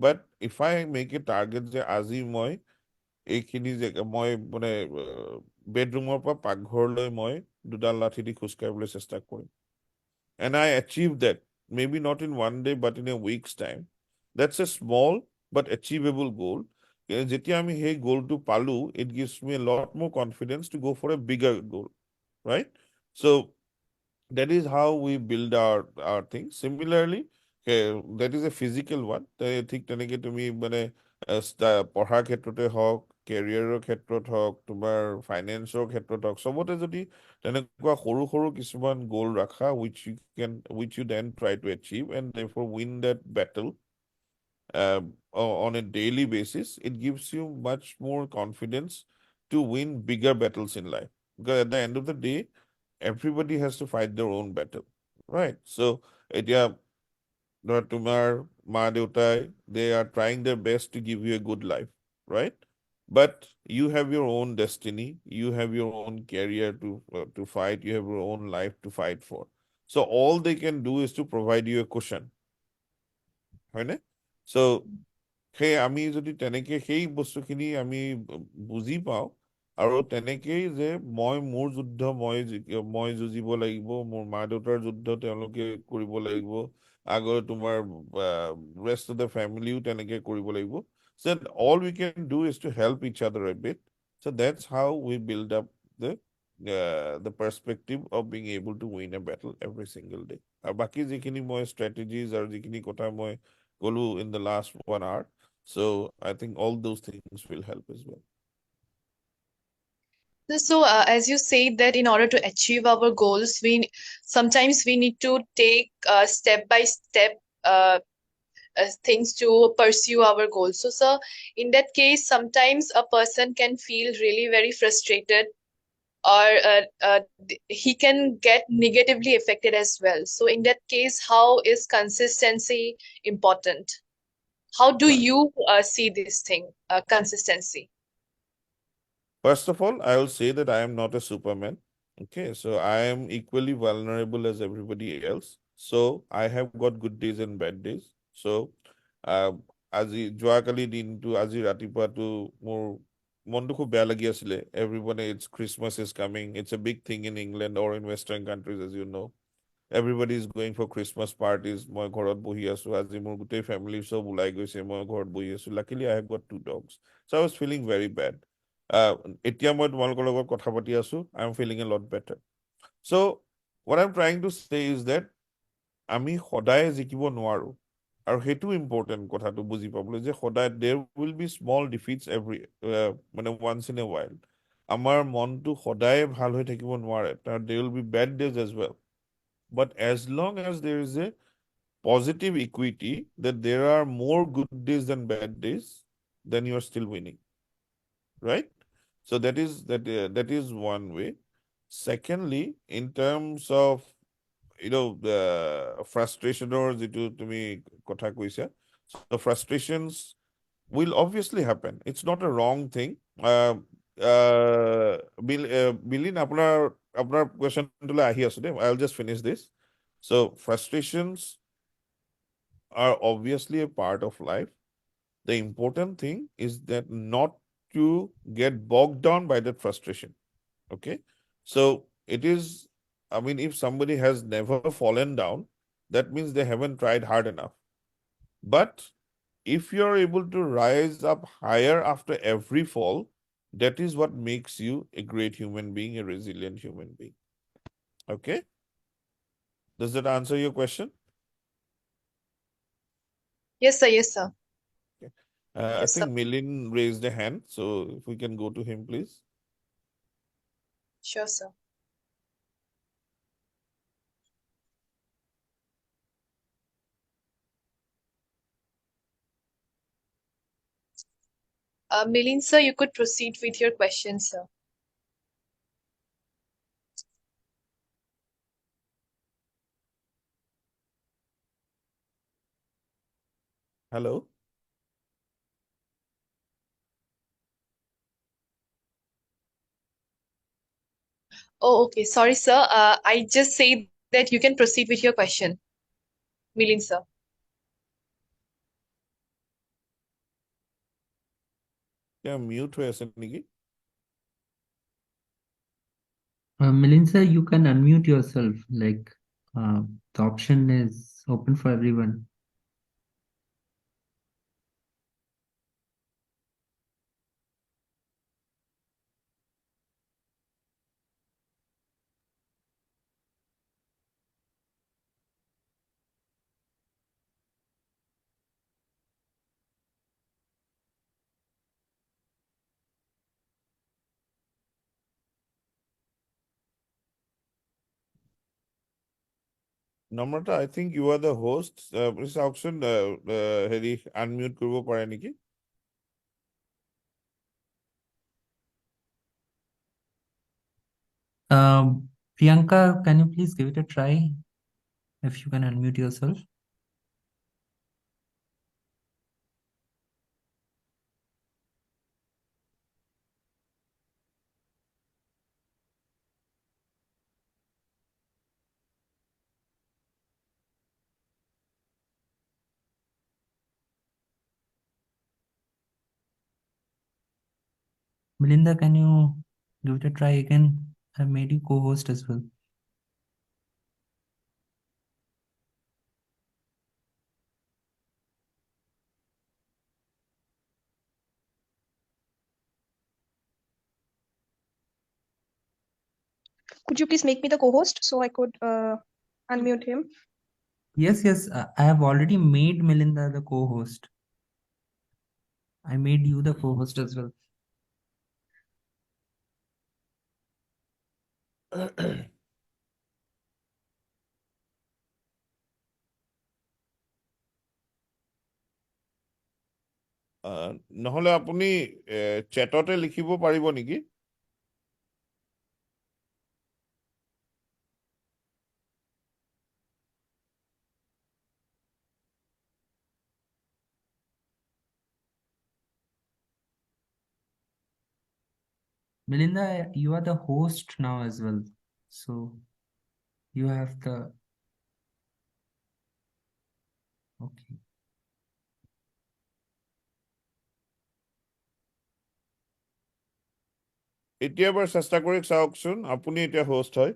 [SPEAKER 3] But if I make a target যে আজি মই এইখিনি যে মই মানে বেডৰুমৰ পৰা পাকঘৰলৈ মই দুডাল লাঠি দি খোজ কাঢ়িবলৈ চেষ্টা কৰিম, and I achieve that, maybe not in one day, but in a week's time. That's a small but achievable goal. যেতিয়া আমি সেই গোলটো পালো, it gives me a lot more confidence to go for a bigger goal, right? So that is how we build our thing. Similarly, that is a physical one. ঠিক তেনেকে তুমি মানে পঢ়াৰ ক্ষেত্ৰতে হওক, কেৰিয়াৰৰ ক্ষেত্ৰত হওক, তোমাৰ ফাইনেন্সৰ ক্ষেত্ৰত হওক, চবতে যদি তেনেকুৱা সৰু সৰু কিছুমান গোল ৰাখা, which you then try to achieve and therefore win that battle on a daily basis, it gives you much more confidence to win bigger battles in life. Because at the end of the day, everybody has to fight their own battle, right? So এতিয়া ধৰ তোমাৰ মা দেউতাই, they are trying their best to give you a good life, right? But you have your own destiny, you have your own career to fight, you have your own life to fight for. So all they can do is to provide you a cushion, হয়নে? So সেই আমি যদি তেনেকে সেই বস্তুখিনি আমি বুজি পাওঁ, আৰু তেনেকেই যে মোৰ যুদ্ধ মই যুঁজিব লাগিব, মোৰ মা দেউতাৰ যুদ্ধ তেওঁলোকে কৰিব লাগিব, আগৰ তোমাৰ ৰেষ্ট অফ দ্য ফেমিলিও তেনেকে কৰিব লাগিব, so all we can do is to help each other a bit. So that's how we build up the perspective of being able to win a battle every single day. আৰু বাকী যিখিনি মই strategies আৰু যিখিনি কথা মই ক'লো in the last 1 hour, so I think all those things will help as well.
[SPEAKER 2] So, as you say that in order to achieve our goals, we sometimes we need to take step by step things to pursue our goals. So, sir, in that case, sometimes a person can feel really very frustrated, or he can get negatively affected as well. So, in that case, how is consistency important? How do
[SPEAKER 3] Right.
[SPEAKER 2] you see this thing, consistency?
[SPEAKER 3] First of all, I will say that I am not a Superman. Okay, so I am equally vulnerable as everybody else. So I have got good days and bad days. So আজি যোৱাকালি দিনটো, আজি ৰাতিপুৱাটো মোৰ মনটো খুব বেয়া লাগি আছিলে. Everyone, it's Christmas is coming. It's a big thing in England or in Western countries, as you know. Everybody is going for Christmas parties. মই ঘৰত বহি আছো, আজি মোৰ গোটেই ফেমিলি চব ওলাই গৈছে, মই ঘৰত বহি আছো. Luckily, I have got 2 dogs. So I was feeling very bad. এতিয়া মই তোমালোকৰ লগত কথা পাতি আছো, I am feeling a lot better. So what I'm trying to say is that আমি সদায় জিকিব নোৱাৰো, আৰু সেইটো ইম্পৰ্টেণ্ট কথাটো বুজি পাবলৈ, যে সদায় there will be small defeats মানে once in a while. আমাৰ মনটো সদায় ভাল হৈ থাকিব নোৱাৰে, there will be bad days as well. But as long as there is a positive equity that there are more good days than bad days, then you are still winning, right? So that is one way. Secondly, in terms of the frustration or যিটো তুমি কথা কৈছা, so frustrations will obviously happen. It's not a wrong thing. Bilin, আপোনাৰ কোৱেশ্যনটোলৈ আহি আছো দেই. I'll just finish this. So frustrations are obviously a part of life. The important thing is that not to get bogged down by that frustration. Okay? So it is, I mean, if somebody has never fallen down, that means they haven't tried hard enough. But if you're able to rise up higher after every fall, that is what makes you a great human being, a resilient human being. Okay? Does that answer your question?
[SPEAKER 2] Yes, sir. Yes, sir.
[SPEAKER 3] Okay. I
[SPEAKER 2] Yes, sir.
[SPEAKER 3] think Milin raised a hand, so if we can go to him, please.
[SPEAKER 2] Sure, sir. Milin, sir, you could proceed with your question, sir.
[SPEAKER 3] Hello?
[SPEAKER 2] Oh, okay. Sorry, sir. I just say that you can proceed with your question, Milind sir.
[SPEAKER 3] Yeah, mute হৈ আছে নেকি?
[SPEAKER 1] Melinda, you can unmute yourself. Like the option is open for everyone.
[SPEAKER 3] Namrata, I think you are the host. Please চাওকচোন হেৰি unmute কৰিব পাৰে নেকি?
[SPEAKER 1] Priyanka, can you please give it a try if you can unmute yourself? Melinda, can you give it a try again? I made you co-host as well.
[SPEAKER 4] Could you please make me the co-host so I could unmute him?
[SPEAKER 1] Yes, I have already made Melinda the co-host. I made you the co-host as well.
[SPEAKER 3] নহ'লে আপুনি চেটতে লিখিব পাৰিব নেকি?
[SPEAKER 1] Melinda, you are the host now as well. So you have the... Okay.
[SPEAKER 3] এতিয়া এবাৰ চেষ্টা কৰি চাওকচোন, আপুনি এতিয়া হোষ্ট হয়।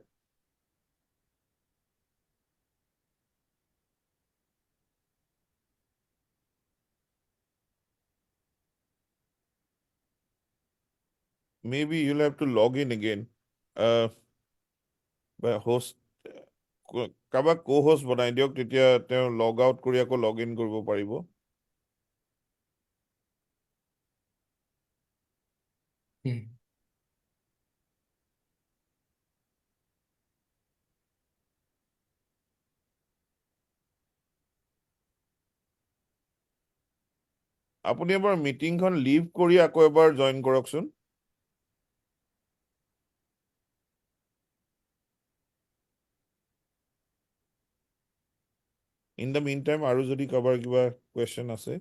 [SPEAKER 3] Maybe you'll have to log in again. Host কাৰোবাক co-host বনাই দিয়ক, তেতিয়া তেওঁ লগ আউট কৰি আকৌ লগ ইন কৰিব পাৰিব।
[SPEAKER 1] Okay.
[SPEAKER 3] আপুনি এবাৰ মিটিংখন লিভ কৰি আকৌ এবাৰ জইন কৰকচোন। ইন দ্য মিন টাইম আৰু যদি কাৰোবাৰ কিবা কুৱেশ্যন আছে।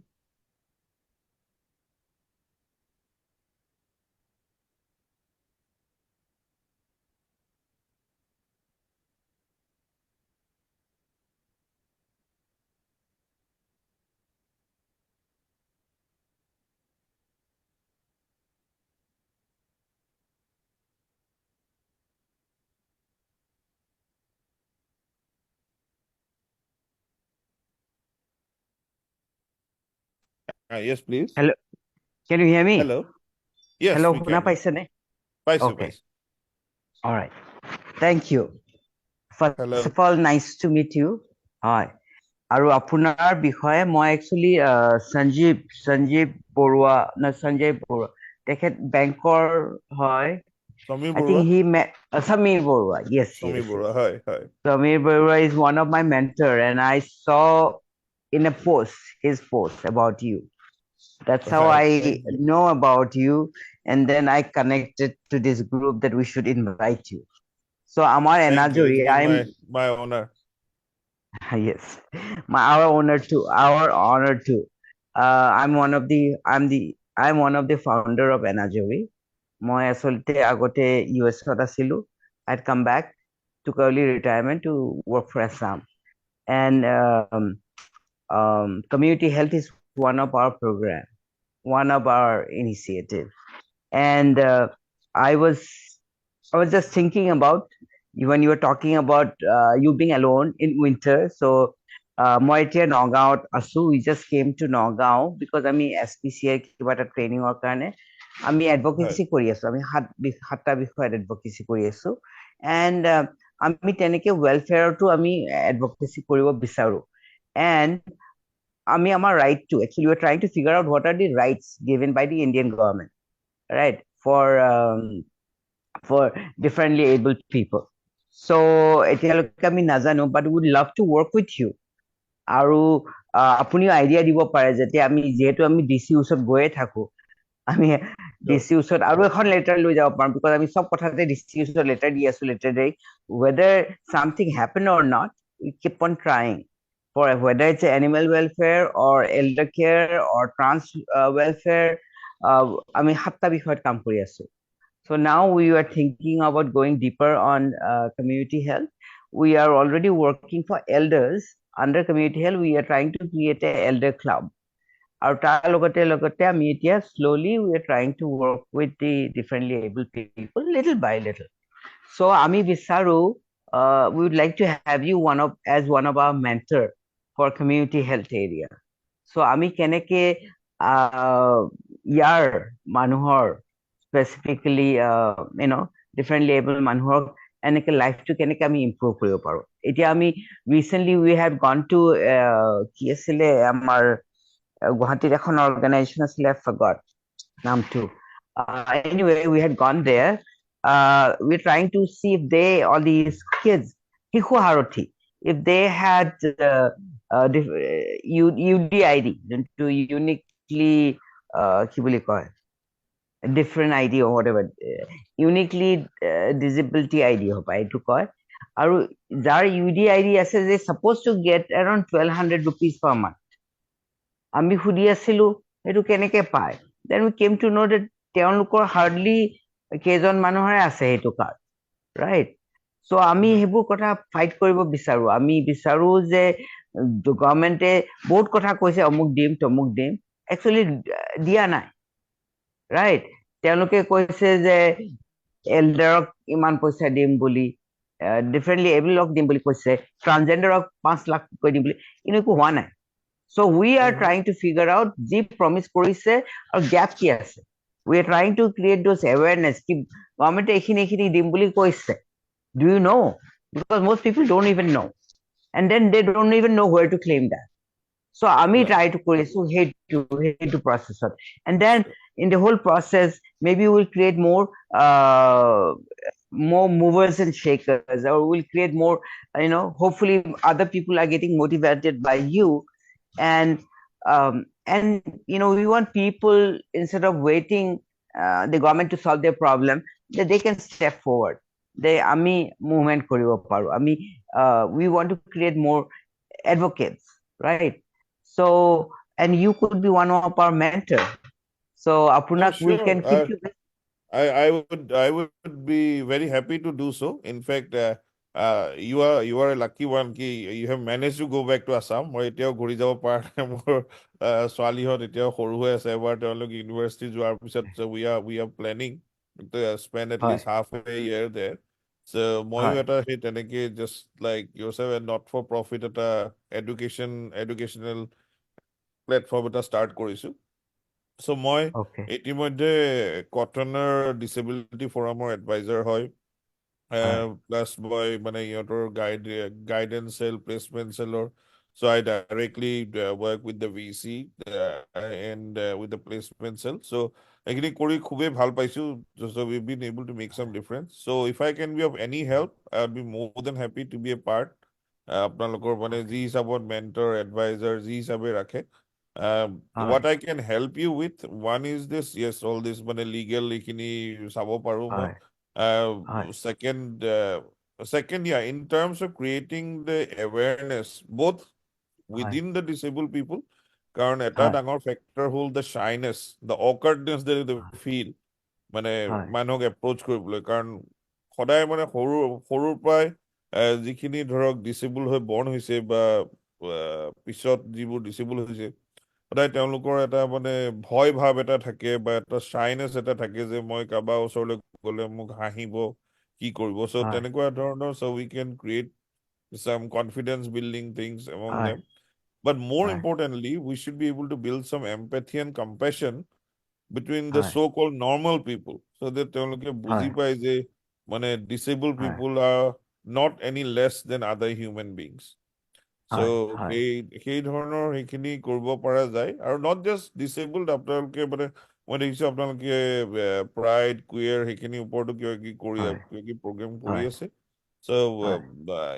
[SPEAKER 3] Yes, please.
[SPEAKER 5] Hello, can you hear me?
[SPEAKER 3] Hello. Yes,
[SPEAKER 5] Hello,
[SPEAKER 3] we
[SPEAKER 5] শুনা
[SPEAKER 3] can.
[SPEAKER 5] পাইছেনে?
[SPEAKER 3] পাইছো,
[SPEAKER 5] Okay,
[SPEAKER 3] পাইছো।
[SPEAKER 5] all right. Thank you. First
[SPEAKER 3] Hello.
[SPEAKER 5] of all, nice to meet you. Hi. আৰু আপোনাৰ বিষয়ে মই একচুৱেলি সঞ্জীৱ বৰুৱা সঞ্জয় বৰুৱা তেখেত বেংকৰ হয়
[SPEAKER 3] Samir
[SPEAKER 5] I think
[SPEAKER 3] Barua.
[SPEAKER 5] Samir Borua. Yes.
[SPEAKER 3] Samir Barua, হয়, হয়।
[SPEAKER 5] Samir Borua is one of my mentor and I saw in a post, his post about you. That's how
[SPEAKER 3] Right,
[SPEAKER 5] I
[SPEAKER 3] thank you.
[SPEAKER 5] know about you. And then I connected to this group that we should invite you. So Amar
[SPEAKER 3] Thank you.
[SPEAKER 5] Enajori,
[SPEAKER 3] It's been
[SPEAKER 5] I'm
[SPEAKER 3] my honor.
[SPEAKER 5] yes, our honor too. Our honor too. I'm one of the founder of Enajori. মই আচলতে আগতে US ত আছিলো I'd come back, took early retirement to work for Assam. And community health is one of our program, one of our initiative. And I was I was just thinking about when you were talking about you being alone in winter. So মই এতিয়া নগাঁৱত আছো. We just came to Nagaon because আমি SPCA কিবা এটা ট্ৰেইনিঙৰ কাৰণে আমি
[SPEAKER 3] হয়
[SPEAKER 5] এডভকেচি কৰি আছো. আমি সাতটা বিষয়ত এডভকেচি কৰি আছো. এণ্ড আমি তেনেকে ৱেলফেয়াৰতো আমি এডভকেচি কৰিব বিচাৰো. এণ্ড আমি আমাৰ ৰাইটটো actually we're trying to figure out what are the rights given by the Indian government, right, for differently abled people. So এতিয়ালৈকে আমি নাজানো, but we would love to work with you. আৰু আপুনিও idea দিব পাৰে যেতিয়া আমি যিহেতু আমি ডিচি ওচৰত গৈয়ে থাকো, আমি ডিচি ওচৰত আৰু এখন লেটাৰ লৈ যাব পাৰোঁ, বিকজ আমি চব কথাতে ডিচি ওচৰত লেটাৰ দি আছো, letter the whether something happen or not, we keep on trying for whether it's animal welfare or elder care or trans welfare. আমি সাতটা বিষয়ত কাম কৰি আছো. So now we are thinking about going deeper on community health. We are already working for elders. Under community health, we are trying to create an elder club. Our slowly we are trying to work with the differently able people little by little. So Ami Visaru, we would like to have you as one of our mentor for community health area. So Ami Keneke Yar Manuhor specifically differently able মানুহক এনেকে লাইফটো কেনেকে আমি improve কৰিব পাৰো. এতিয়া আমি recently we have gone to কি আছিলে আমাৰ গুৱাহাটীত এখন অৰ্গেনাইজেশ্যন আছিলে, I forgot নামটো. Anyway, we had gone there. We're trying to see if they, all these kids, শিশু সাৰথী, if they had UDID, যোনটো uniquely কি বুলি কয়, different ID or whatever, uniquely disability ID হ'ব এইটো কয়. আৰু যাৰ UDID আছে, they supposed to get around 1200 rupees per month. আমি সুধি আছিলো এইটো কেনেকে পায়. Then we came to know that তেওঁলোকৰ hardly কেইজন মানুহৰে আছে সেইটো কাৰ্ড, right? So আমি সেইবোৰ কথা ফাইট কৰিব বিচাৰো. আমি বিচাৰো যে গভৰ্ণমেণ্টে বহুত কথা কৈছে, অমুক দিম তমুক দিম, একচুৱেলি দিয়া নাই, ৰাইট? তেওঁলোকে কৈছে যে এল্ডাৰক ইমান পইচা দিম বুলি, ডিফাৰেণ্টলি এবলক দিম বুলি কৈছে, ট্ৰান্সজেণ্ডাৰক 5 লাখ কৈ দিম বুলি, কিন্তু একো হোৱা নাই. So we are trying to figure out যি promise কৰিছে আৰু gap কি আছে. We are trying to create those awareness কি গভৰ্ণমেণ্টে এইখিনি দিম বুলি কৈছে. Do you know? Because most people don't even know. And then they don't even know where to claim that. So আমি try to কৰিছো সেইটো processত. And then in the whole process, maybe we'll create more movers and shakers, or we'll create more, hopefully other people are getting motivated by you. And we want people, instead of waiting the government to solve their problem, that they can step forward. আমি movement কৰিব পাৰো. We want to create more advocates, right? So, and you could be one of our mentors. So Apunak, we
[SPEAKER 3] sure.
[SPEAKER 5] can keep you.
[SPEAKER 3] I would be very happy to do so. In fact, you are a lucky one ki you have managed to go back to Assam. মই এতিয়াও ঘূৰি যাব পৰা নাই. মোৰ ছোৱালীহঁত এতিয়াও সৰু হৈ আছে, এবাৰ তেওঁলোক ইউনিভাৰ্চিটি যোৱাৰ পিছত we are planning to spend at least half a year there. So ময়ো এটা সেই তেনেকে just like yourself a not for profit এটা educational প্লেটফৰ্ম এটা ষ্টাৰ্ট কৰিছো. So মই ইতিমধ্যে কটনৰ ডিচেবিলিটি ফৰামৰ এডভাইজাৰ হয়, প্লাছ মই মানে ইহঁতৰ গাইডেন্স চেল, প্লেচমেণ্ট চেলৰ. So I directly work with the VC and with the placement cell. So এইখিনি কৰি খুবেই ভাল পাইছো. So we've been able to make some difference. So if I can be of any help, I would be more than happy to be a part. আপোনালোকৰ মানে যি হিচাপত mentor, adviser যি হিচাপে ৰাখে. What I can help you with, one is this, yes, all this মানে legal এইখিনি চাব পাৰো মই. Second, yeah, in terms of creating the awareness both within the disabled people, কাৰণ এটা ডাঙৰ ফেক্টৰ হ'ল the shyness, the awkwardness they feel মানে মানুহক এপ্ৰ'চ কৰিবলৈ. কাৰণ সদায় মানে সৰুৰ পৰাই যিখিনি ধৰক ডিচেবল হৈ বৰ্ণ হৈছে বা পিছত যিবোৰ ডিচেবল হৈছে সদায় তেওঁলোকৰ এটা মানে ভয় ভাৱ এটা থাকে বা এটা শ্বাইনেছ এটা থাকে যে মই কাৰোবাৰ ওচৰলৈ গ'লে মোক হাঁহিব কি কৰিব চ'
[SPEAKER 5] হয়
[SPEAKER 3] তেনেকুৱা ধৰণৰ so' we can create some confidence building things among
[SPEAKER 5] হয়
[SPEAKER 3] them. But more
[SPEAKER 5] হয়
[SPEAKER 3] importantly, we should be able to build some empathy and compassion between the
[SPEAKER 5] হয়
[SPEAKER 3] so-called normal people so that তেওঁলোকে বুজি
[SPEAKER 5] হয়
[SPEAKER 3] পায় যে মানে disabled
[SPEAKER 5] হয়
[SPEAKER 3] people are not any less than other human beings. So
[SPEAKER 5] হয় হয়
[SPEAKER 3] সেই ধৰণৰ সেইখিনি কৰিব পৰা যায় আৰু not just disabled আপোনালোকে মানে মই দেখিছোঁ আপোনালোকে প্ৰাইড কুৱেৰ সেইখিনিৰ ওপৰতো কিবা কিবি
[SPEAKER 5] হয়
[SPEAKER 3] প্ৰগ্ৰেম কৰি
[SPEAKER 5] হয়
[SPEAKER 3] আছে. So
[SPEAKER 5] হয়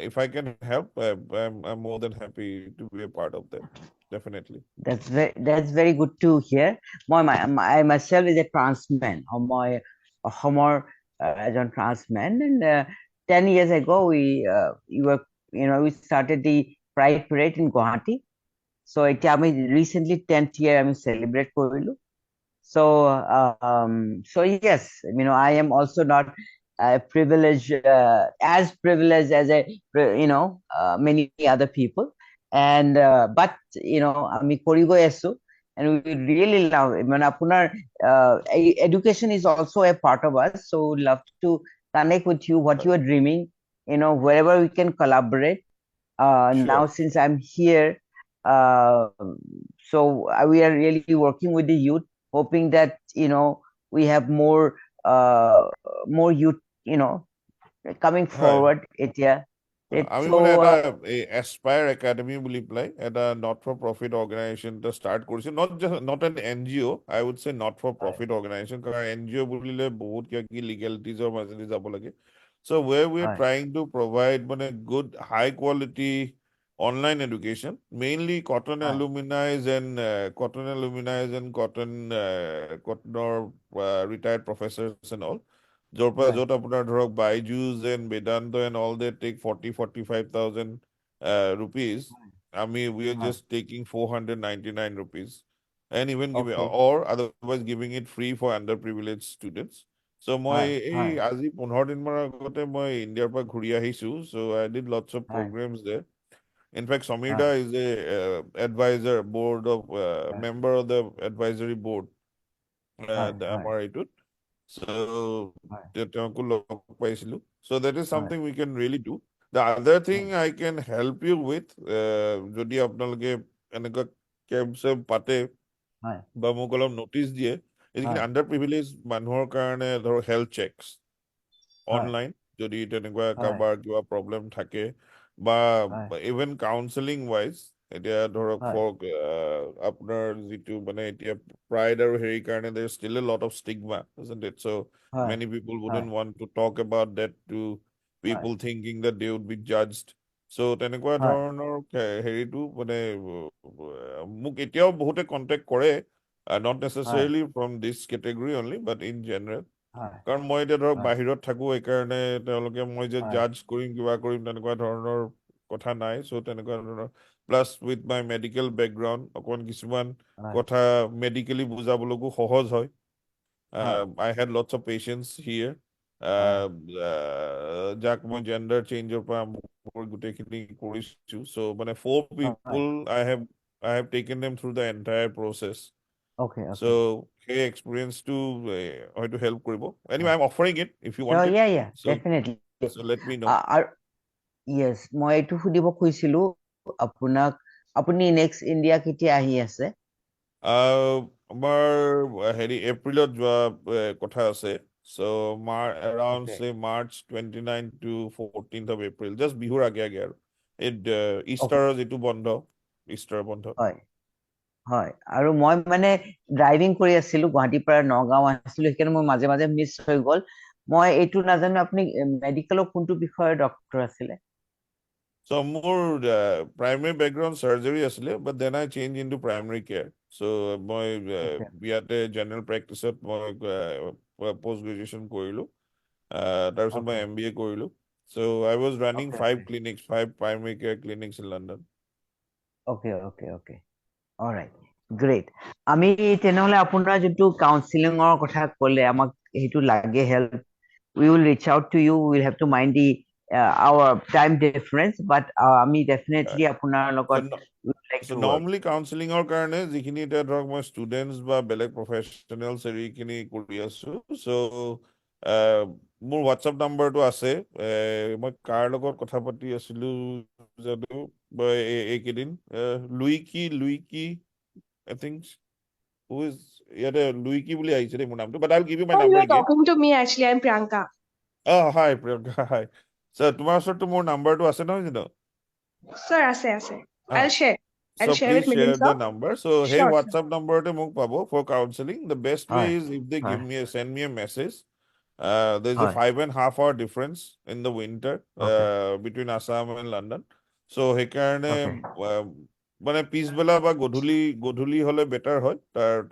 [SPEAKER 3] if I can help, I'm more than happy to be a part of that. Definitely.
[SPEAKER 5] That's very good to hear. I myself is a trans man. মই অসমৰ এজন trans man, and 10 years ago we started the Pride Parade in Guwahati. So এতিয়া আমি recently 10th year আমি celebrate কৰিলো. So so yes, I am also not privileged, as privileged as many other people, and but আমি কৰি গৈ আছো, and we really love it. আপোনাৰ education is also a part of us, so we love to connect with you, what you are dreaming, wherever we can collaborate. Now
[SPEAKER 3] Sure.
[SPEAKER 5] since I'm here, uh, so we are really working with the youth, hoping that we have more youth coming
[SPEAKER 3] Hi.
[SPEAKER 5] forward.
[SPEAKER 3] আমি
[SPEAKER 5] So
[SPEAKER 3] মানে এটা aspire academy বুলি পেলাই এটা not for profit organisation এটা start কৰিছোঁ not an NGO, I would say not for profit organisation, কাৰণ NGO বুলিলে বহুত কিবা কিবি লিগেলিটিজৰ মাজেদি যাব লাগে। So' where we are trying to provide মানে good high quality online education, mainly Cotton alumnis and কটনৰ ৰিটায়াৰ্ড প্ৰফেচাৰ্ছ এণ্ড অল, য'ত আপোনাৰ ধৰক Byju's and Vedantu and all they take 40,000-45,000 rupees. We are just taking 499 rupees and even giving or otherwise giving it free for underprivileged students. So মই এই আজি 15 দিনমান আগতে মই ইণ্ডিয়াৰ পৰা ঘূৰি আহিছোঁ, so I did lots of programs there. In fact, Samirda is a advisor board of member of the advisory board আমাৰ এইটোত. So তেওঁকো লগ পাইছিলোঁ. So that is something we can really do. The other thing I can help you with, যদি আপোনালোকে এনেকুৱা camp champ পাতে বা মোক অলপ নটিচ দিয়ে, এইখিনি আণ্ডাৰ প্ৰিভিলেজ মানুহৰ কাৰণে ধৰক হেল্থ চেকছ অনলাইন, যদি তেনেকুৱা কাৰোবাৰ কিবা প্ৰব্লেম থাকে বা ইভেন কাউন্সেলিং ৱাইজ, এতিয়া ধৰক আপোনাৰ যিটো মানে এতিয়া pride আৰু হেৰিৰ কাৰণে there is still a lot of stigma, isn't it? So many people wouldn't want to talk about that to people thinking that they would be judged. So তেনেকুৱা ধৰণৰ হেৰিটো মানে মোক এতিয়াও বহুতে কণ্টেক্ট কৰে, not necessarily from this category only, but in general. কাৰণ মই এতিয়া ধৰক বাহিৰত থাকোঁ, এইকাৰণে তেওঁলোকে মই যে জাজ কৰিম কিবা কৰিম তেনেকুৱা ধৰণৰ কথা নাই। চ' তেনেকুৱা ধৰণৰ plus with my medical background অকণমান কিছুমান কথা মেডিকেলি বুজাবলৈকো সহজ হয়। I had lots of patients here, যাক মই জেণ্ডাৰ চেঞ্জৰ পৰা গোটেইখিনি কৰিছোঁ। চ' মানে 4 people I have taken them through the entire process. So সেই এক্সপিৰিয়েঞ্চটো হয়তো হেল্প কৰিব। Anyway, I'm offering it if you want it.
[SPEAKER 5] definitely.
[SPEAKER 3] So let me know.
[SPEAKER 5] Yes, মই এইটো সুধিব খুজিছিলো আপোনাক, আপুনি নেক্সট ইণ্ডিয়া কেতিয়া আহি আছে?
[SPEAKER 3] আমাৰ হেৰি এপ্ৰিলত যোৱা কথা আছে। So around say March 29 to 14th of April, just বিহুৰ আগে আগে আৰু ইষ্টাৰৰ যিটো বন্ধ, ইষ্টাৰ বন্ধ।
[SPEAKER 5] হয়, আৰু মই মানে ড্ৰাইভিং কৰি আছিলো, গুৱাহাটীৰ পৰা নগাঁও আছিলো, সেইকাৰণে মোৰ মাজে মাজে মিছ হৈ গ'ল। মই এইটো নাজানো আপুনি মেডিকেলৰ কোনটো বিষয়ৰ ডক্টৰ আছিলে?
[SPEAKER 3] So মোৰ primary background surgery আছিলে, but then I changed into primary care. So মই ইয়াতে জেনেৰেল প্ৰেক্টিছত মই পোষ্ট গ্ৰেজুৱেশ্যন কৰিলোঁ, তাৰপিছত মই MBA কৰিলোঁ। So I was running 5 clinics, 5 primary care clinics in London.
[SPEAKER 5] Okay. All right, great. আমি তেনেহ'লে আপোনাৰ যোনটো কাউন্সিলিঙৰ কথা ক'লে, আমাক সেইটো লাগে help, we will reach out to you. We will have to mind the our time difference, but আমি definitely আপোনাৰ
[SPEAKER 3] So,
[SPEAKER 5] লগত would like
[SPEAKER 3] so
[SPEAKER 5] to work.
[SPEAKER 3] normally counseling or কাৰণে যিখিনি এতিয়া ধৰক মই ষ্টুডেণ্টছ বা বেলেগ প্ৰফেচনেলছ হেৰিখিনি কৰি আছো চ' মোৰ হোৱাটছআপ নাম্বাৰটো আছে মই কাৰ লগত কথা পাতি আছিলো যদিও এইকেইদিন লুইকি আই থিংক হু ইজ ইয়াতে লুইকি বুলি আহিছে দেই মোৰ নামটো but I will give you my
[SPEAKER 4] Oh, you
[SPEAKER 3] number
[SPEAKER 4] are
[SPEAKER 3] again
[SPEAKER 4] talking to me actually. I'm Priyanka.
[SPEAKER 3] Hi Priyanka hi তোমাৰ ওচৰততো মোৰ নাম্বাৰটো আছে নহয় জানো
[SPEAKER 4] Sir, ase. I'll share.
[SPEAKER 3] So
[SPEAKER 4] I'll share
[SPEAKER 3] please
[SPEAKER 4] with Milind
[SPEAKER 3] share
[SPEAKER 4] sir.
[SPEAKER 3] the number. So hey,
[SPEAKER 4] Sure, sir.
[SPEAKER 3] WhatsApp number to muk pabo for counseling. The best way
[SPEAKER 5] হয়
[SPEAKER 3] is if they give
[SPEAKER 5] হয়
[SPEAKER 3] me send me a message. There's a
[SPEAKER 5] হয়
[SPEAKER 3] 5.5 hour difference in the winter
[SPEAKER 5] okay
[SPEAKER 3] between Assam and London. So he can
[SPEAKER 5] okay
[SPEAKER 3] মানে পিছবেলা বা গধূলি হলে better হয়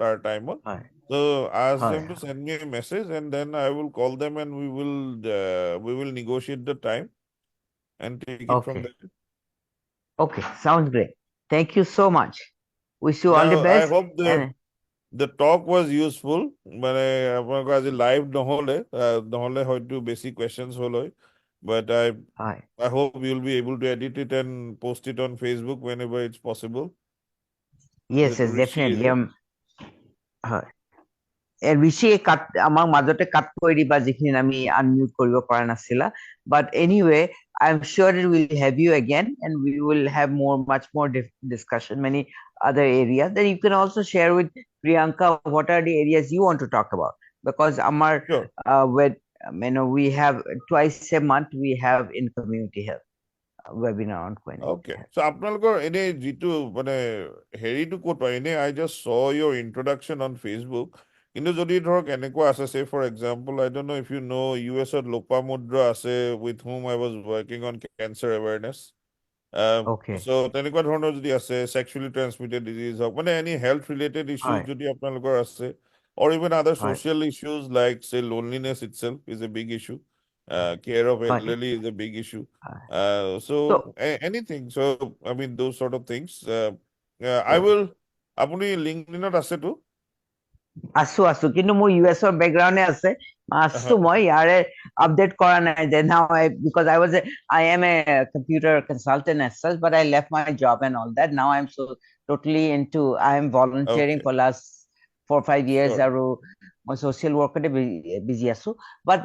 [SPEAKER 3] তাৰ time
[SPEAKER 5] হয়
[SPEAKER 3] so ask
[SPEAKER 5] হয়
[SPEAKER 3] them to send me a message and then I will call them and we will negotiate the time and take it from
[SPEAKER 5] okay
[SPEAKER 3] there.
[SPEAKER 5] okay sounds great. Thank you so much. Wish you all
[SPEAKER 3] Now
[SPEAKER 5] the
[SPEAKER 3] I
[SPEAKER 5] best
[SPEAKER 3] hope
[SPEAKER 5] and
[SPEAKER 3] the talk was useful মানে আপোনালোকৰ আজি live নহলে হয়তো বেছি questions হ'ল হয় but
[SPEAKER 5] হয়
[SPEAKER 3] I hope you'll be able to edit it and post it on Facebook whenever it's possible.
[SPEAKER 5] yes
[SPEAKER 3] With
[SPEAKER 5] yes
[SPEAKER 3] Rishi is
[SPEAKER 5] definitely
[SPEAKER 3] it?
[SPEAKER 5] হয় ঋষিয়ে কাট আমাক মাজতে কাট কৰি দিবা যিখিনি আমি আনমিউট কৰিব পৰা নাছিলা but anyway I'm sure it will have you again and we will have much more discussion many other areas. Then you can also share with Priyanka what are the areas you want to talk about because our
[SPEAKER 3] Sure.
[SPEAKER 5] we have twice a month we have in community health webinar on community
[SPEAKER 3] Okay.
[SPEAKER 5] health.
[SPEAKER 3] So আপোনালোকৰ এনে যিটো মানে হেৰিটো ক'ত পায় এনে I just saw your introduction on Facebook. কিন্তু যদি ধৰক এনেকুৱা আছে say for example I don't know if you know US ত লোপামুদ্ৰা আছে with whom I was working on cancer awareness.
[SPEAKER 5] Okay.
[SPEAKER 3] So তেনেকুৱা ধৰণৰ যদি আছে sexually transmitted disease হওক মানে any health related issues
[SPEAKER 5] হয়
[SPEAKER 3] যদি আপোনালোকৰ আছে or even other
[SPEAKER 5] হয়
[SPEAKER 3] social issues like say loneliness itself is a big issue. Care of
[SPEAKER 5] হয়
[SPEAKER 3] elderly is a big issue.
[SPEAKER 5] হয়
[SPEAKER 3] So
[SPEAKER 5] so
[SPEAKER 3] anything. So I mean those sort of things. I
[SPEAKER 5] sure.
[SPEAKER 3] will. আপুনি LinkedIn আছে তো?
[SPEAKER 5] আছো কিন্তু মোৰ ইউএছৰ বেকগ্ৰাউণ্ডে আছে আছো মই ইয়াৰে আপডেট কৰা নাই then now because I am a computer consultant as such but I left my job and all that now I'm so totally into I am volunteering
[SPEAKER 3] Okay.
[SPEAKER 5] for last 4-5 years
[SPEAKER 3] Sure.
[SPEAKER 5] আৰু মই social workতে busy আছো but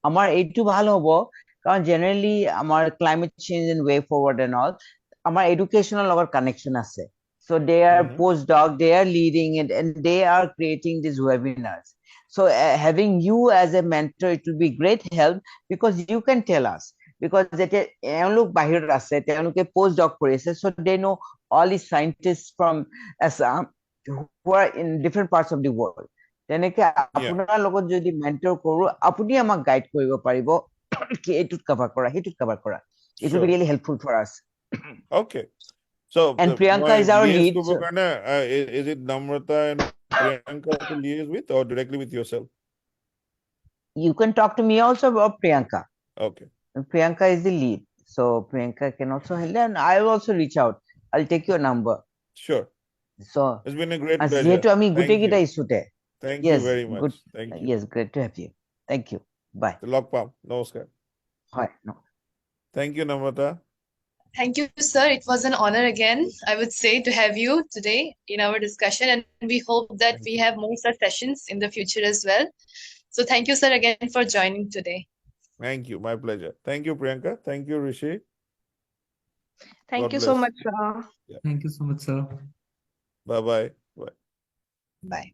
[SPEAKER 5] আমাৰ এইটো ভাল হ'ব কাৰণ generally আমাৰ climate change and way forward and all আমাৰ educational লগত connection আছে. So they are postdoc, they are leading it, and they are creating these webinars. So having you as a mentor, it will be great help because you can tell us. Because look bahirat ase, তেওঁলোকে postdoc কৰি আছে, so they know all these scientists from Assam who are in different parts of the world. তেনেকে আপোনাৰ লগত যদি mentor কৰো, আপুনি আমাক guide কৰিব পাৰিব কি এইটোত cover কৰা, সেইটোত cover কৰা. It will be really helpful for us.
[SPEAKER 3] Okay. So
[SPEAKER 5] And Priyanka is our lead. So
[SPEAKER 3] is it Namrata and Priyanka to liaise with or directly with yourself?
[SPEAKER 5] You can talk to me also about Priyanka.
[SPEAKER 3] Okay.
[SPEAKER 5] Priyanka is the lead. So Priyanka can also help and I will also reach out. I'll take your number.
[SPEAKER 3] Sure.
[SPEAKER 5] So
[SPEAKER 3] It's been a great
[SPEAKER 5] as
[SPEAKER 3] pleasure.
[SPEAKER 5] যেহেতু আমি
[SPEAKER 3] Thank
[SPEAKER 5] গোটেইকেইটা
[SPEAKER 3] you.
[SPEAKER 5] ইস্যুতে
[SPEAKER 3] Thank
[SPEAKER 5] yes
[SPEAKER 3] you very much.
[SPEAKER 5] good
[SPEAKER 3] Thank you.
[SPEAKER 5] yes great to have you. Thank you. Bye.
[SPEAKER 3] লগ পাম নমস্কাৰ
[SPEAKER 5] Hi. No.
[SPEAKER 3] Thank you Namrata.
[SPEAKER 2] Thank you, sir. It was an honor again, I would say, to have you today in our discussion. And we hope that
[SPEAKER 3] Thank
[SPEAKER 2] we
[SPEAKER 3] you.
[SPEAKER 2] have more such sessions in the future as well. So thank you, sir, again for joining today.
[SPEAKER 3] Thank you. My pleasure. Thank you, Priyanka. Thank you, Rishi.
[SPEAKER 4] Thank
[SPEAKER 3] God
[SPEAKER 4] you so
[SPEAKER 3] bless.
[SPEAKER 4] much.
[SPEAKER 1] Thank you so much, sir.
[SPEAKER 3] Bye-bye. Bye.
[SPEAKER 2] Bye.